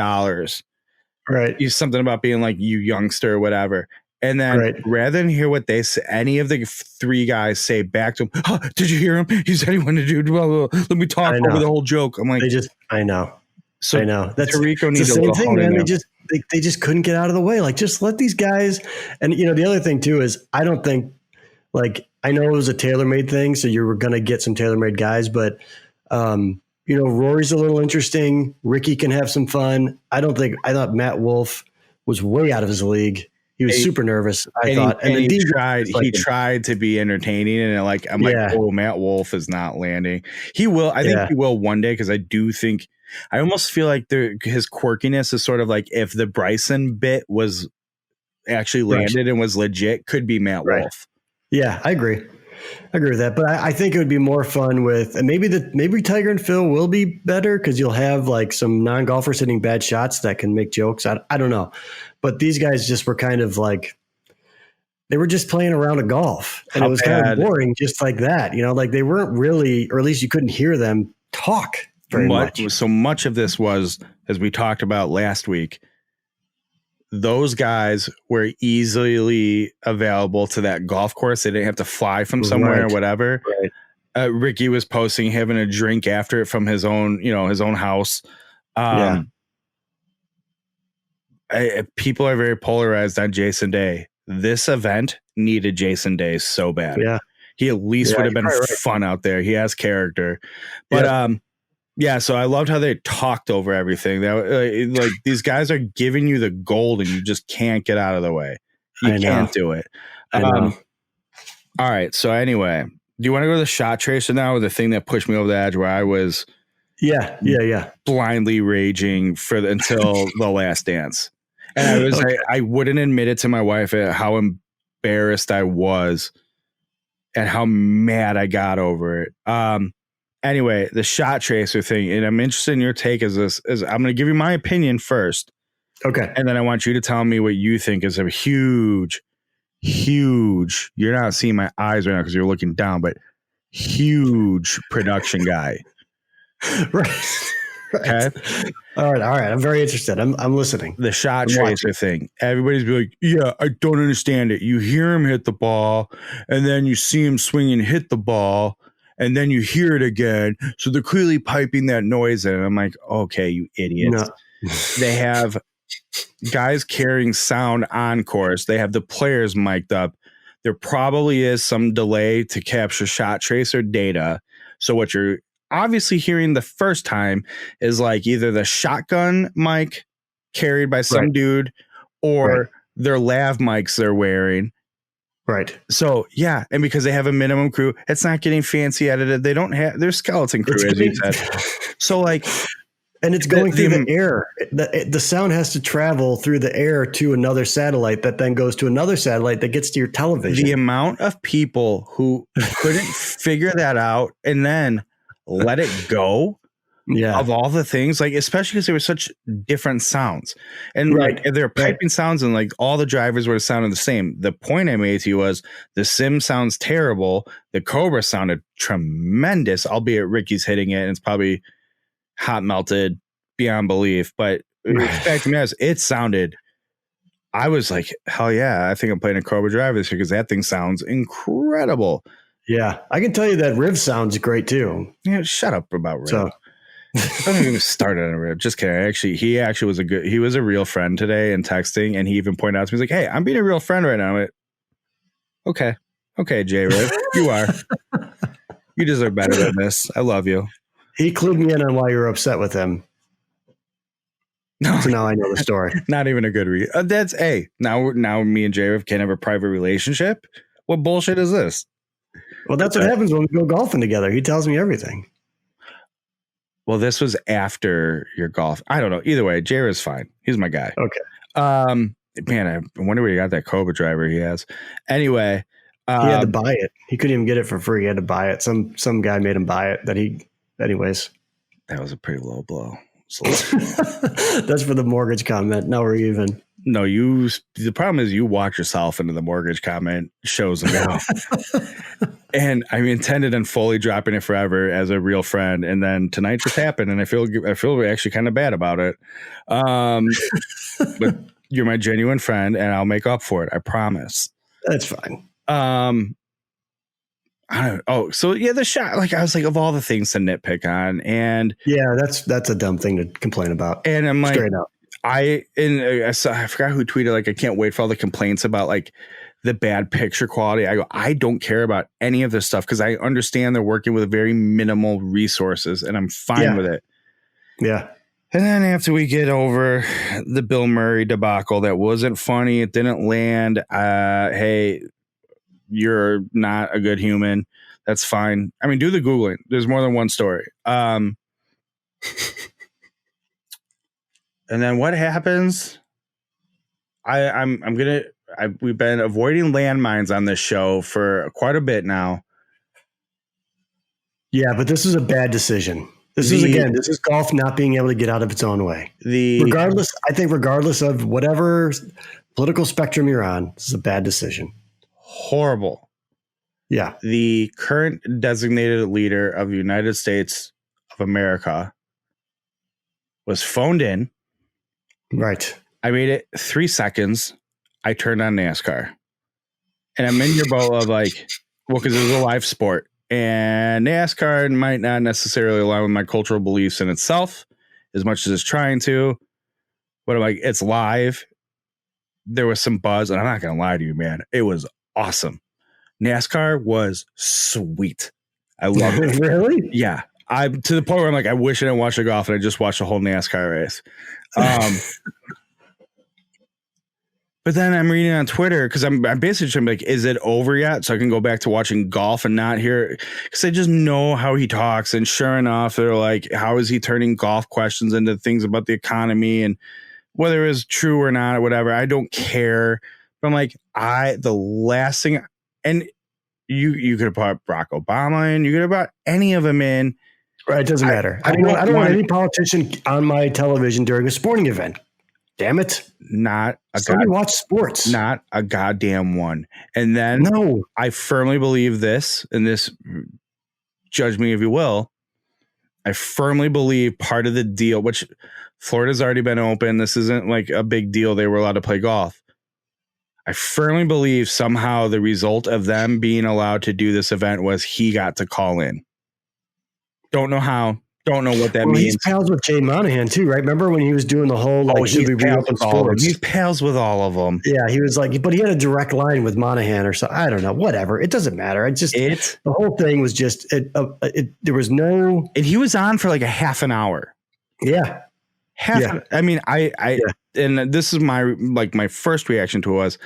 Right. He's something about being like, you youngster or whatever. And then rather than hear what they say, any of the 3 guys say back to him, did you hear him? He said he wanted to do blah, blah, blah. Let me talk over the whole joke. I'm like, I know. So I know that's Tirico needs the same thing, man. Now. They just couldn't get out of the way. Like, just let these guys. And the other thing too is I don't think, like, I know it was a tailor-made thing, so you were going to get some tailor-made guys, but Rory's a little interesting. Ricky can have some fun. I thought Matt Wolff was way out of his league. He was super nervous, I thought. And he tried to be entertaining, and I'm like, oh, Matt Wolff is not landing. He will. I think he will one day, because I do think, I almost feel like his quirkiness is sort of like if the Bryson bit was actually landed and was legit, could be Matt Wolff. Yeah, I agree. I agree with that. But I think it would be more fun with, and maybe Tiger and Phil will be better because you'll have like some non-golfers hitting bad shots that can make jokes. I don't know. But these guys just were kind of like, they were just playing around a golf. And it was kind of boring just like that. Like they weren't really, or at least you couldn't hear them talk very much. So much of this was, as we talked about last week, those guys were easily available to that golf course. They didn't have to fly from somewhere or whatever. Right. Ricky was posting, having a drink after it from his own house. People are very polarized on Jason Day. This event needed Jason Day so bad. Yeah. He at least would have been fun out there. He has character. But so I loved how they talked over everything. Like these guys are giving you the gold and you just can't get out of the way. You can't do it. All right. So anyway, do you want to go to the shot tracer now, or the thing that pushed me over the edge where I was blindly raging until the last dance? And I was I wouldn't admit it to my wife at how embarrassed I was and how mad I got over it. Anyway, the shot tracer thing, and I'm interested in your take I'm going to give you my opinion first. Okay. And then I want you to tell me what you think is a huge, you're not seeing my eyes right now because you're looking down, but huge production guy. Right. Okay. All right. I'm very interested. I'm listening. The shot tracer thing. Everybody's be like, yeah, I don't understand it. You hear him hit the ball, and then you see him swing and hit the ball, and then you hear it again. So they're clearly piping that noise in. And I'm like, okay, you idiots. No. They have guys carrying sound on course. They have the players mic'd up. There probably is some delay to capture shot tracer data. So what you're obviously hearing the first time is like either the shotgun mic carried by some dude or their lav mics they're wearing. Right. So, yeah. And because they have a minimum crew, it's not getting fancy edited. They don't have their skeleton crew, as you said. So, like, and it's going through the air. The sound has to travel through the air to another satellite that then goes to another satellite that gets to your television. The amount of people who couldn't figure that out and then let it go. Yeah. Of all the things, like, especially because there were such different sounds, and like they're piping sounds, and like all the drivers were sounding the same. The point I made to you was the sim sounds terrible. The Cobra sounded tremendous, albeit Ricky's hitting it, and it's probably hot melted beyond belief. But the fact of it is, it sounded. I was like, hell yeah! I think I'm playing a Cobra driver this year because that thing sounds incredible. Yeah, I can tell you that Riv sounds great too. Yeah, shut up about Riv. So, don't even start on a Riv. Just kidding. He actually was a real friend today in texting, and he even pointed out to me, he's like, hey, I'm being a real friend right now. I'm like, okay, J Riv, you are. You deserve better than this. I love you. He clued me in on why you were upset with him. No, so now I know the story. Not even a good read. Now me and J Riv can have a private relationship. What bullshit is this? Well, that's what happens when we go golfing together. He tells me everything. Well, this was after your golf. I don't know. Either way, Jared's fine. He's my guy. Okay. Man, I wonder where he got that Cobra driver he has. Anyway. He had to buy it. He couldn't even get it for free. He had to buy it. Some guy made him buy it anyways. That was a pretty low blow. So, that's for the mortgage comment. Now we're even. No, the problem is you walk yourself into the mortgage comment shows ago. And I intended on fully dropping it forever as a real friend. And then tonight just happened. And I feel actually kind of bad about it. But you're my genuine friend and I'll make up for it. I promise. That's fine. So yeah, the shot, like I was like, of all the things to nitpick on, and yeah, that's a dumb thing to complain about. And I'm like, straight up. I forgot who tweeted, like, I can't wait for all the complaints about like the bad picture quality. I go, I don't care about any of this stuff because I understand they're working with very minimal resources and I'm fine with it. Yeah. And then after we get over the Bill Murray debacle, that wasn't funny. It didn't land. Hey, you're not a good human. That's fine. I mean, do the Googling. There's more than one story. And then what happens? We've been avoiding landmines on this show for quite a bit now. Yeah, but this is a bad decision. This is golf not being able to get out of its own way. Regardless of whatever political spectrum you're on, this is a bad decision. Horrible. Yeah. The current designated leader of the United States of America was phoned in. Right. I made it 3 seconds. I turned on NASCAR. And I'm in your boat of like, well, because it was a live sport. And NASCAR might not necessarily align with my cultural beliefs in itself as much as it's trying to. But I'm like, it's live. There was some buzz. And I'm not going to lie to you, man. It was awesome. NASCAR was sweet. I loved it. Really? Yeah. I'm to the point where I'm like, I wish I didn't watch the golf and I just watched the whole NASCAR race. But then I'm reading on Twitter because I'm basically trying to be like, is it over yet? So I can go back to watching golf and not hear, because I just know how he talks. And sure enough, they're like, how is he turning golf questions into things about the economy and whether it was true or not or whatever? I don't care. But I'm like, the last thing, and you could have brought Barack Obama in, you could have brought any of them in. Right, it doesn't matter. I don't want any politician on my television during a sporting event. Damn it. Watch sports. Not a goddamn one. And then I firmly believe this, and this, judge me if you will, I firmly believe part of the deal, which Florida's already been open. This isn't like a big deal. They were allowed to play golf. I firmly believe somehow the result of them being allowed to do this event was he got to call in. Don't know how. Don't know what that means. He's pals with Jay Monahan too, right? Remember when he was doing the whole should we reopen sports? He's pals with all of them. Yeah, he was like, but he had a direct line with Monahan or something. I don't know. Whatever. It doesn't matter. The whole thing was just there was no. And he was on for like a half an hour. Yeah. And this is my first reaction to it was,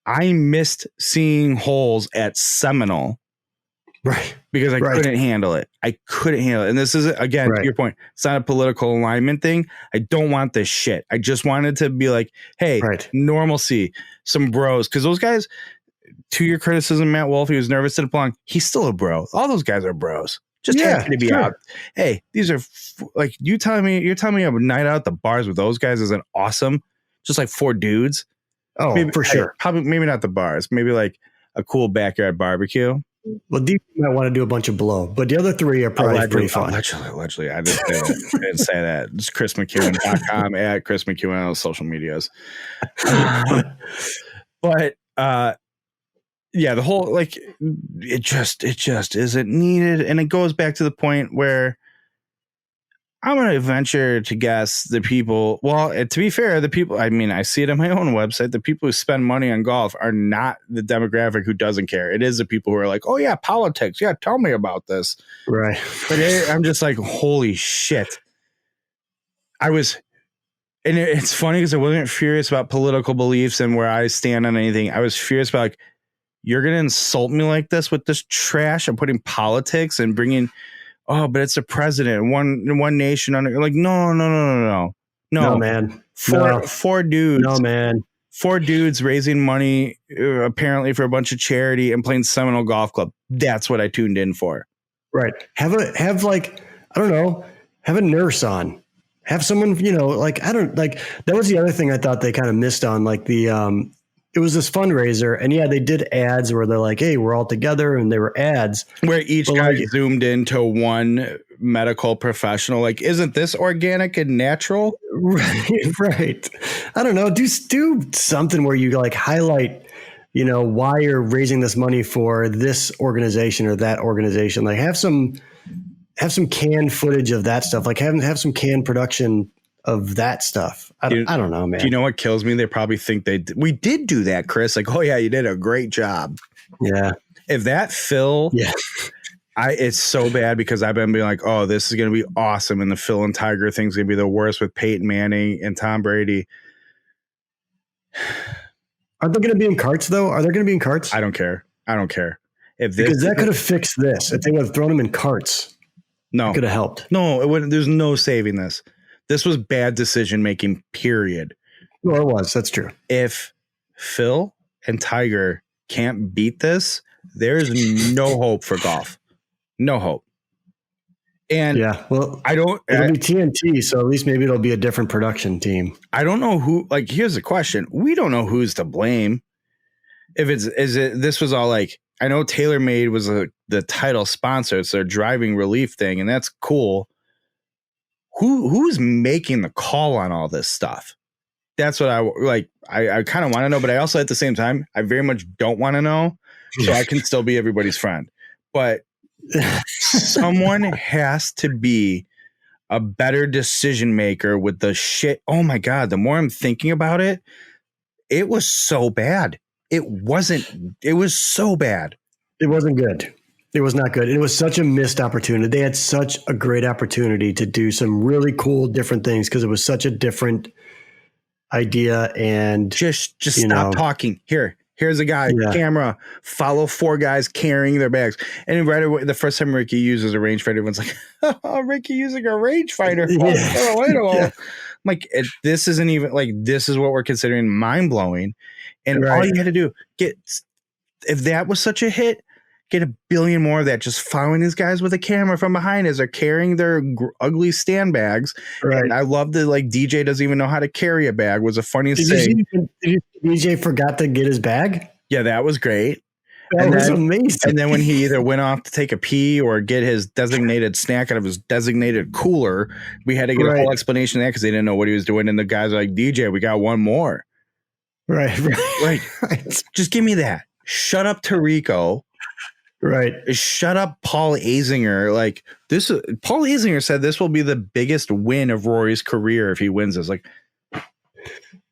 I missed seeing holes at Seminole. Right. Because I couldn't handle it. And this is, again, to your point, it's not a political alignment thing. I don't want this shit. I just wanted to be like, hey, normalcy, some bros. Because those guys, to your criticism, Matt Wolf, he was nervous to belong. He's still a bro. All those guys are bros. Just happy to be out. Hey, these are like, you're telling me a night out at the bars with those guys isn't awesome? Just like 4 dudes. Oh, maybe, for sure. Probably, maybe not the bars. Maybe like a cool backyard barbecue. Well, Deep might want to do a bunch of blow, but the other 3 are probably pretty fun. Allegedly. I didn't say that. It's ChrisMcEwen.com at Chris McEwen on social medias. But the whole, like, it just isn't needed. And it goes back to the point where I'm going to venture to guess the people, well, to be fair, the people, I mean, I see it on my own website. The people who spend money on golf are not the demographic who doesn't care. It is the people who are like, oh yeah, politics. Yeah. Tell me about this. Right. But I'm just like, holy shit. And it's funny because I wasn't furious about political beliefs and where I stand on anything. I was furious about like, you're going to insult me like this with this trash and putting politics and bringing, oh, but it's a president, one nation under, like, no, man. Four dudes. No, man. 4 dudes raising money apparently for a bunch of charity and playing Seminole Golf Club. That's what I tuned in for. Right. Have a nurse on. Have someone, that was the other thing I thought they kind of missed on, like it was this fundraiser, and they did ads where they're like, hey, we're all together, and they were ads where each guy zoomed into one medical professional. Like, isn't this organic and natural? Right. I don't know. Do something where you like highlight why you're raising this money for this organization or that organization. Like have some canned footage of that stuff. Like have some canned production of that stuff. I don't know, man. Do you know what kills me? They probably think we did do that, Chris. Like, oh yeah, you did a great job. Yeah. If that Phil, it's so bad because I've been being like, oh, this is going to be awesome. And the Phil and Tiger thing's going to be the worst with Peyton Manning and Tom Brady. Are they going to be in carts though? Are they going to be in carts? I don't care. Because that could have fixed this. If they would have thrown them in carts, it could have helped. No, it wouldn't. There's no saving this. This was bad decision-making, period. Well, it was. That's true. If Phil and Tiger can't beat this, there's no hope for golf. No hope. And well, it'll be TNT, so at least maybe it'll be a different production team. I don't know who, like, here's the question. We don't know who's to blame. This was all like, I know TaylorMade was the title sponsor. It's their driving relief thing, and that's cool. Who's making the call on all this stuff? That's what I kind of want to know, but I also at the same time, I very much don't want to know, so I can still be everybody's friend. But someone has to be a better decision maker with the shit. Oh my God. The more I'm thinking about it, it was so bad. It was so bad. It wasn't good. It was not good. It was such a missed opportunity. They had such a great opportunity to do some really cool, different things because it was such a different idea. And just stop talking. Here's a guy, camera, follow 4 guys carrying their bags. And right away, the first time Ricky uses a rangefinder, everyone's like, oh, Ricky using a rangefinder. I'm like, this isn't even like, this is what we're considering mind blowing. And all you had to do, if that was such a hit, get 1 billion more of that. Just following these guys with a camera from behind as they're carrying their ugly stand bags. Right. And I love that DJ doesn't even know how to carry a bag was the funniest thing. DJ forgot to get his bag? Yeah, that was great. That was amazing. And then when he either went off to take a pee or get his designated snack out of his designated cooler, we had to get a whole explanation of that because they didn't know what he was doing. And the guys were like, DJ, we got one more. Right. Like, just give me that. Shut up, Tirico. Right. Shut up, Paul Azinger. Like this, Paul Azinger said this will be the biggest win of Rory's career if he wins this. Like,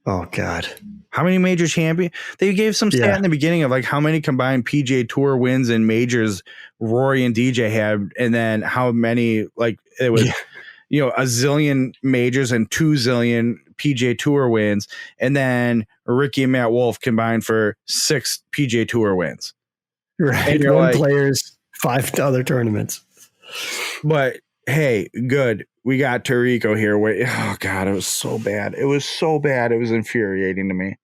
oh God, how many major champion? They gave some stat in the beginning of like how many combined PGA Tour wins and majors Rory and DJ had, and then how many like it was, a zillion majors and 2 zillion PGA Tour wins, and then Ricky and Matt Wolff combined for 6 PGA Tour wins. Right. And you're players, 5 other tournaments. But hey, good. We got Tirico here. Oh God, it was so bad. It was so bad. It was infuriating to me.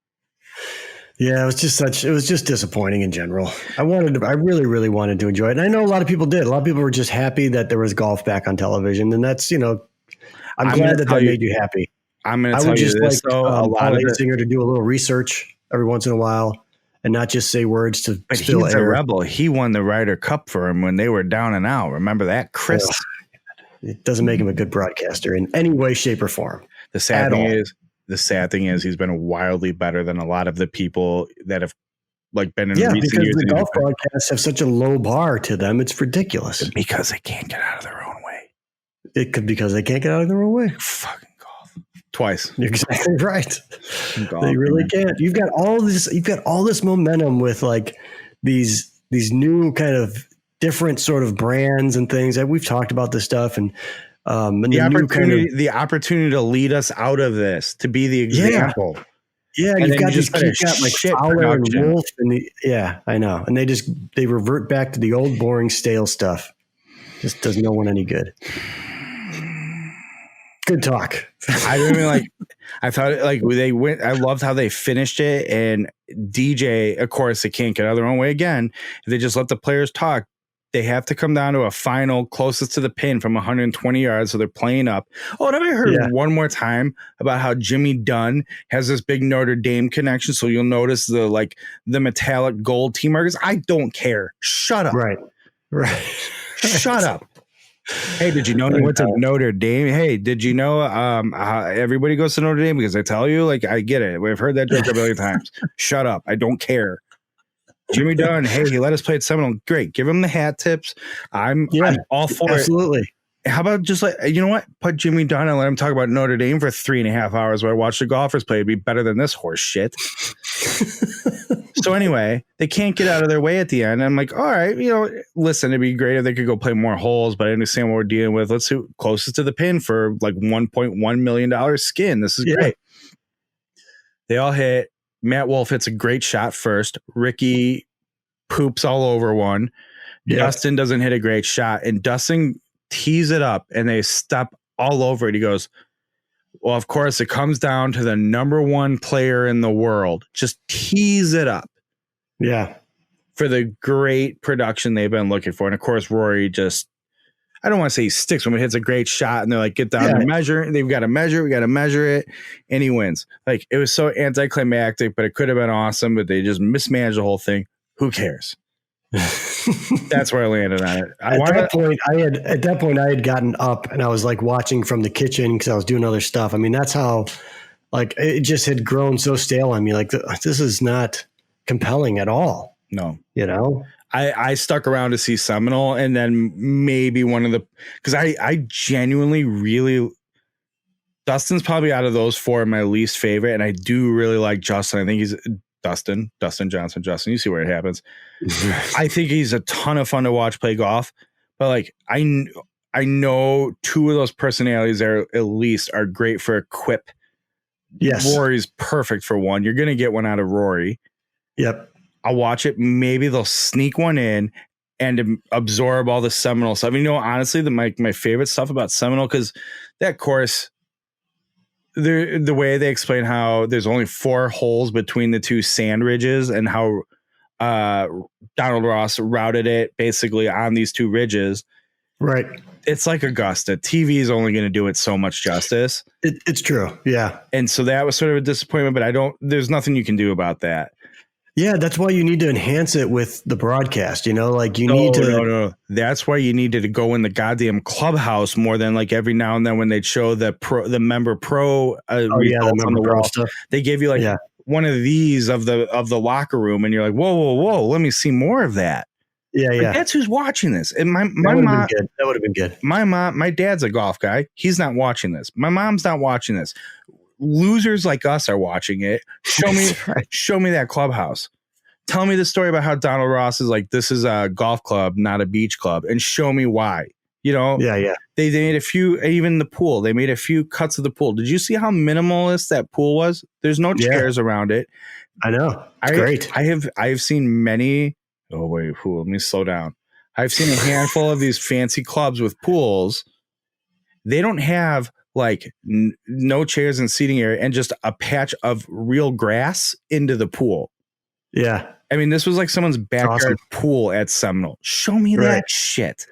Yeah, it was just disappointing in general. I really, really wanted to enjoy it. And I know a lot of people did. A lot of people were just happy that there was golf back on television. And that's, I'm glad that made you happy. I'm going to tell you this, though. A lot of singer to do a little research every once in a while. And not just say words to spill he's air. A rebel. He won the Ryder Cup for him when they were down and out. Remember that, Chris? It doesn't make him a good broadcaster in any way, shape, or form. The sad thing is he's been wildly better than a lot of the people that have been in recent because years. The golf broadcasts have such a low bar to them. It's ridiculous. Because they can't get out of their own way. Because they can't get out of their own way. Fucking golf. Twice. You're exactly right. They really can't. You've got all this momentum with like these new kind of different sort of brands and things that we've talked about this stuff and the opportunity to lead us out of this, to be the example. Yeah, you've got like Fowler and Wolf and I know. And they revert back to the old boring stale stuff. Just does no one any good. Good talk. I really I thought they went. I loved how they finished it. And DJ, of course, they can't get out of their own way again. If they just let the players talk, they have to come down to a final closest to the pin from 120 yards. So they're playing up. Oh, and have I heard one more time about how Jimmy Dunn has this big Notre Dame connection? So you'll notice the metallic gold tee markers. I don't care. Shut up. Right. Shut up. Hey, did you know he went to Notre Dame? Hey, did you know everybody goes to Notre Dame? Because I tell you, I get it. We've heard that joke a million times. Shut up. I don't care. Jimmy Dunn, hey, he let us play at Seminole. Great. Give him the hat tips. I'm all for it. How about just you know what? Put Jimmy Dunn and let him talk about Notre Dame for 3.5 hours while I watch the golfers play. It'd be better than this horse shit. So anyway, they can't get out of their way at the end. I'm like, all right, listen, it'd be great if they could go play more holes, but I understand what we're dealing with. Let's see closest to the pin for like $1.1 million skin. This is great. They all hit. Matt Wolf hits a great shot first. Ricky poops all over one. Yeah. Dustin doesn't hit a great shot, and Dustin tees it up, and they step all over it. He goes, well, of course, it comes down to the number one player in the world. Just tease it up. Yeah. For the great production they've been looking for. And of course, Rory just, I don't want to say he sticks when he hits a great shot and they're like, get down and measure. They've got to measure. We got to measure it. And he wins. Like, it was so anticlimactic, but it could have been awesome, but they just mismanaged the whole thing. Who cares? That's where I landed on it. At that point, I had gotten up and I was like watching from the kitchen because I was doing other stuff. I mean, that's how, like, it just had grown so stale on me. Like, this is not compelling at all. No, I stuck around to see Seminole, and then maybe one of the, because I genuinely really, Dustin's probably out of those four my least favorite, and I do really like Justin. I think he's Dustin Johnson. You see where it happens. I think he's a ton of fun to watch play golf, but like I know two of those personalities there at least are great for a quip. Yes, Rory's perfect for one. You're gonna get one out of Rory. Yep. I'll watch it. Maybe they'll sneak one in and absorb all the Seminole stuff. Honestly, my favorite stuff about Seminole, because that course, the way they explain how there's only 4 holes between the two sand ridges and how Donald Ross routed it basically on these 2 ridges. Right. It's like Augusta. TV is only going to do it so much justice. It's true. Yeah. And so that was sort of a disappointment, but there's nothing you can do about that. Yeah, that's why you need to enhance it with the broadcast, like you need to. No. That's why you needed to go in the goddamn clubhouse more than like every now and then when they'd show the member pro results on the wall. Stuff. They gave you like one of these of the locker room, and you're like, whoa, let me see more of that. Yeah. That's who's watching this. And my mom, that would have been good. My dad's a golf guy. He's not watching this. My mom's not watching this. Losers like us are watching it. Show me that clubhouse. Tell me the story about how Donald Ross is like, this is a golf club, not a beach club, and show me why. Yeah. They made a few, even the pool. They made a few cuts of the pool. Did you see how minimalist that pool was? There's no chairs around it. I know. It's great. I have seen many. Oh wait, let me slow down. I've seen a handful of these fancy clubs with pools. They don't have like no chairs and seating area and just a patch of real grass into the pool. Yeah. This was like someone's backyard pool at Seminole. Show me that shit.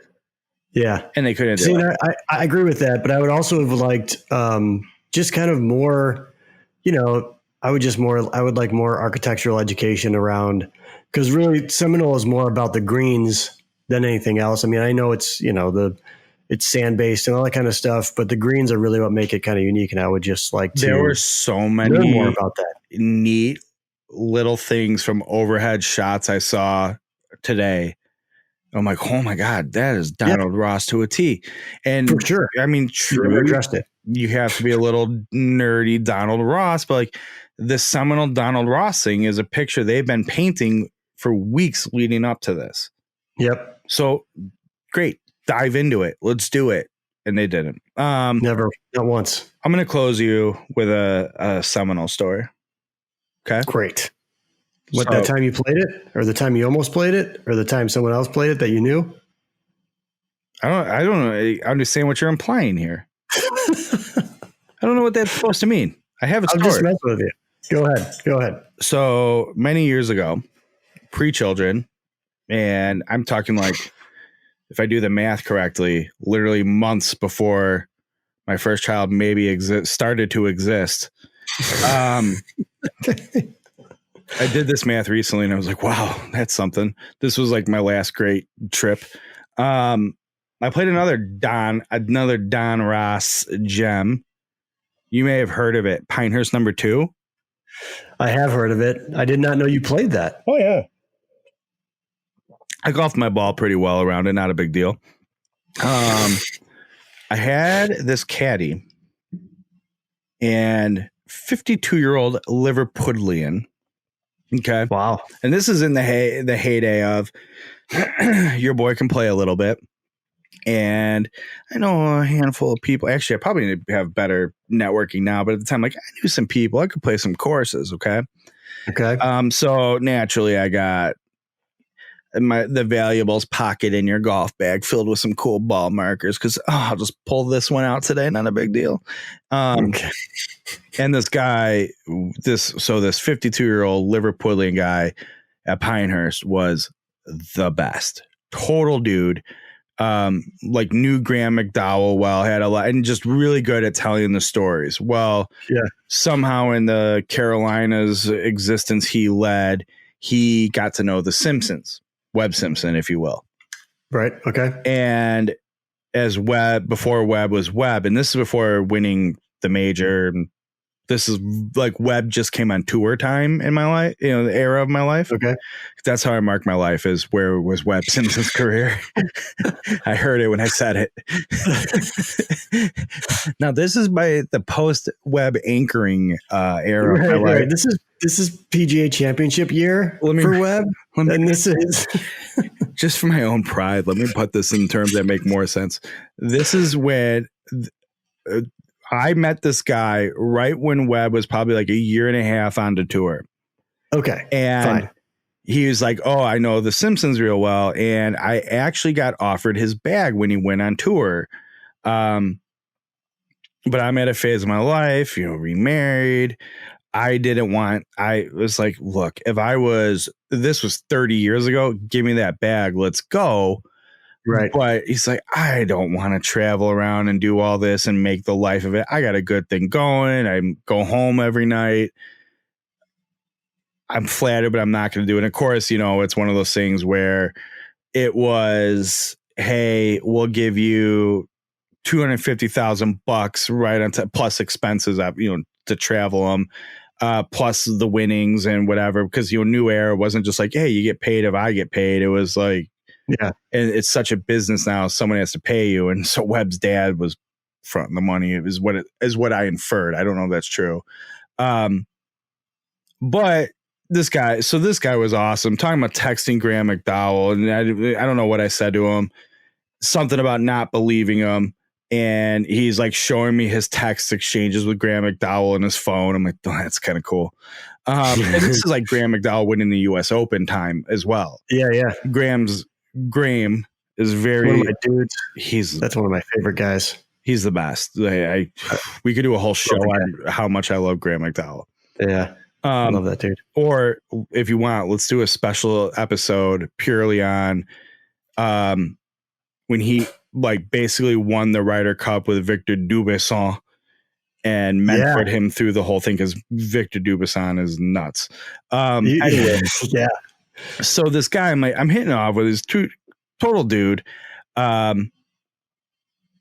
Yeah. And they couldn't do it. I agree with that, but I would also have liked just kind of more, I would like more architectural education around, because really Seminole is more about the greens than anything else. I know it's, it's sand based and all that kind of stuff, but the greens are really what make it kind of unique. And I would just like to. There were so many learn more about that. Neat little things from overhead shots I saw today. I'm like, oh my God, that is Donald Ross to a T. And for sure. True. Addressed it. You have to be a little nerdy Donald Ross, but like the Seminole Donald Ross thing is a picture they've been painting for weeks leading up to this. Yep. So great. Dive into it. Let's do it. And they didn't. Never. Not once. I'm going to close you with a Seminole story. Okay. Great. That time you played it, or the time you almost played it, or the time someone else played it that you knew? I don't understand what you're implying here. I don't know what that's supposed to mean. I have a story. I'm just messing with you. Go ahead. So many years ago, pre-children, and I'm talking like, if I do the math correctly, literally months before my first child maybe started to exist. I did this math recently and I was like, wow, that's something. This was like my last great trip. I played another Don Ross gem. You may have heard of it. Pinehurst number 2. I have heard of it. I did not know you played that. Oh yeah. I golfed my ball pretty well around it. Not a big deal. I had this caddy and 52-year-old Liverpudlian. Okay. Wow. And this is in the heyday of your boy can play a little bit. And I know a handful of people. Actually, I probably need to have better networking now, but at the time, like, I knew some people. I could play some courses. Okay. So naturally, I got the valuables pocket in your golf bag filled with some cool ball markers because I'll just pull this one out today. Not a big deal. Okay. And this guy, this 52-year-old Liverpudlian guy at Pinehurst was the best. Total dude. Like knew Graham McDowell well, had a lot, and just really good at telling the stories. Well, yeah. Somehow in the Carolinas existence he led, he got to know the Simpsons, Webb Simpson, if you will. Right. Okay. And as Webb, before Webb was Webb, and this is before winning the major. This is like Webb just came on tour time in my life, the era of my life. Okay. That's how I mark my life, is where was Webb Simpson's career. I heard it when I said it. Now, this is by the post-Webb anchoring era of my life. Right. This is PGA Championship year for Webb. And this is just for my own pride. Let me put this in terms that make more sense. This is when I met this guy right when Webb was probably like a year and a half on the tour. Okay. And fine. He was like, oh, I know the Simpsons real well. And I actually got offered his bag when he went on tour. But I'm at a phase of my life, remarried. I was like, look, this was 30 years ago, give me that bag. Let's go. Right. But he's like, I don't want to travel around and do all this and make the life of it. I got a good thing going. I go home every night. I'm flattered, but I'm not going to do it. And of course, it's one of those things where it was, hey, we'll give you $250,000 right on top, plus expenses up, to travel them, plus the winnings and whatever. Because New Era wasn't just like, hey, you get paid if I get paid. It was like, yeah, and it's such a business now. Someone has to pay you, and so Webb's dad was fronting the money. It was what I inferred. I don't know if that's true, but this guy was awesome. Talking about texting Graham McDowell, and I don't know what I said to him. Something about not believing him, and he's like showing me his text exchanges with Graham McDowell on his phone. I'm like, oh, that's kind of cool. And this is like Graham McDowell winning the U.S. Open time as well. Yeah. Graham is very one of my dudes. That's one of my favorite guys. He's the best. We could do a whole show on how much I love Graham McDowell. Yeah. I love that dude. Or if you want, let's do a special episode purely on when he basically won the Ryder Cup with Victor Dubuisson and mentored him through the whole thing, because Victor Dubuisson is nuts. Anyway, yeah. So this guy, I'm hitting off with his total dude.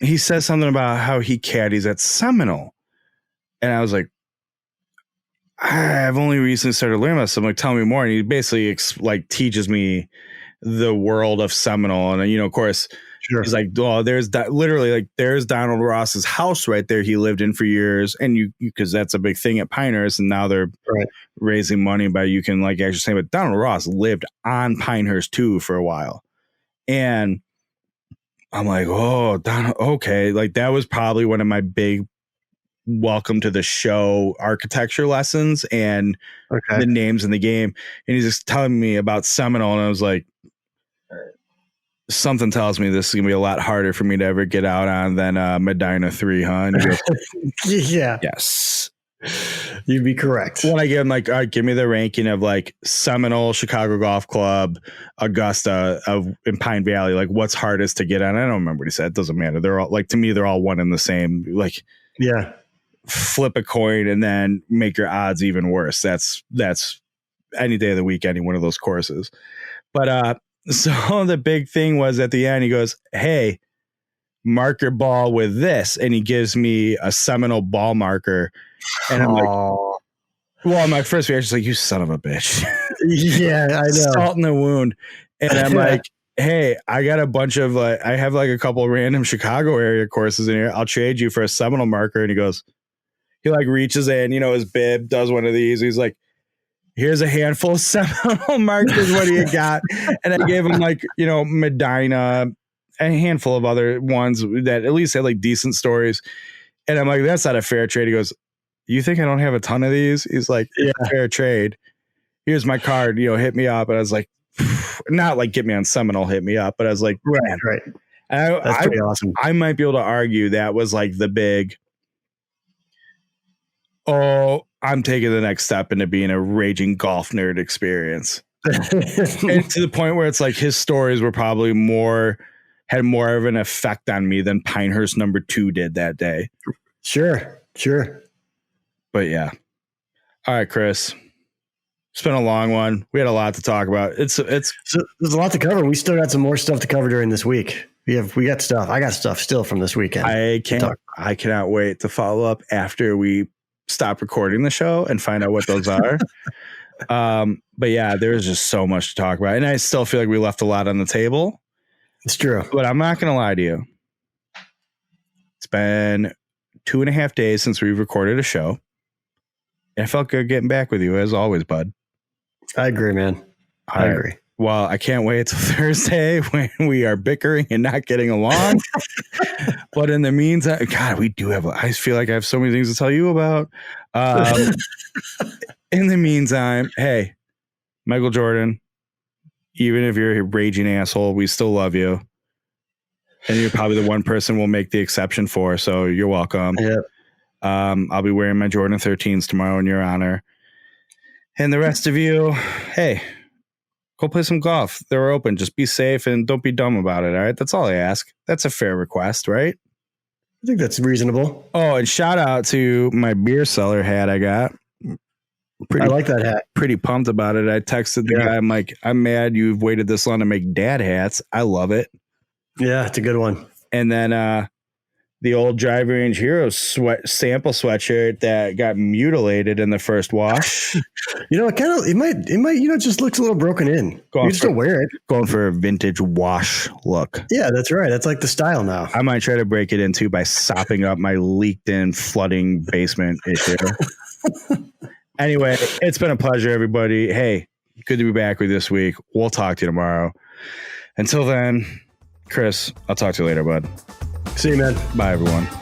He says something about how he caddies at Seminole. And I was like, I've only recently started learning about something. Like, tell me more. And he basically teaches me the world of Seminole. And, of course, he's like, oh, there's Donald Ross's house right there. He lived in for years. And because that's a big thing at Pinehurst. And now they're raising money by, you can actually say, but Donald Ross lived on Pinehurst too for a while. And I'm like, oh, Donald, okay. That was probably one of my big welcome to the show architecture lessons and the names in the game. And he's just telling me about Seminole. And I was like, something tells me this is gonna be a lot harder for me to ever get out on than Medina 3, huh? And he goes, yeah. Yes. You'd be correct. When I give him all right, give me the ranking of Seminole, Chicago Golf Club, Augusta in Pine Valley. What's hardest to get on? I don't remember what he said. It doesn't matter. They're all to me, they're all one and the same. Yeah. Flip a coin and then make your odds even worse. That's any day of the week, any one of those courses. But so the big thing was at the end, he goes, hey, mark your ball with this. And he gives me a Seminole ball marker. And I'm like, well, my first reaction is like, you son of a bitch. Yeah, I know. Salt in the wound. And I'm like, hey, I got a bunch of I have like a couple of random Chicago area courses in here. I'll trade you for a Seminole marker. And he like reaches in, his bib, does one of these. He's like, here's a handful of Seminole markers. What do you got? And I gave him like, Medina, a handful of other ones that at least had like decent stories. And I'm like, that's not a fair trade. He goes, you think I don't have a ton of these? He's like, yeah, fair trade. Here's my card, hit me up. And I was like, not like get me on Seminole, hit me up. But I was like, right. That's pretty awesome. I might be able to argue that was like the big, I'm taking the next step into being a raging golf nerd experience. And to the point where it's like his stories were probably had more of an effect on me than Pinehurst number 2 did that day. Sure. But yeah. All right, Chris. It's been a long one. We had a lot to talk about. So there's a lot to cover. We still got some more stuff to cover during this week. We got stuff. I got stuff still from this weekend. I cannot wait to follow up after we stop recording the show and find out what those are. But yeah, there's just so much to talk about. And I still feel like we left a lot on the table. It's true. But I'm not going to lie to you. It's been 2.5 days since we've recorded a show. And I felt good getting back with you as always, bud. I agree, man. I agree. Well, I can't wait till Thursday when we are bickering and not getting along. But in the meantime, God, I feel like I have so many things to tell you about. In the meantime, hey, Michael Jordan, even if you're a raging asshole, we still love you. And you're probably the one person we'll make the exception for. So you're welcome. Yep. I'll be wearing my Jordan 13s tomorrow in your honor. And the rest of you, hey, go play some golf. They're open. Just be safe and don't be dumb about it. All right. That's all I ask. That's a fair request, right? I think that's reasonable. Oh, and shout out to my beer cellar hat I got. I like that hat. Pretty pumped about it. I texted the guy. I'm like, I'm mad you've waited this long to make dad hats. I love it. Yeah, it's a good one. And then the old Drive Range Heroes sample sweatshirt that got mutilated in the first wash. It might, just looks a little broken in. You can still wear it. Going for a vintage wash look. Yeah, that's right. That's like the style now. I might try to break it into by sopping up my leaked in flooding basement issue. Anyway, it's been a pleasure, everybody. Hey, good to be back with you this week. We'll talk to you tomorrow. Until then, Chris, I'll talk to you later, bud. See you, man. Bye, everyone.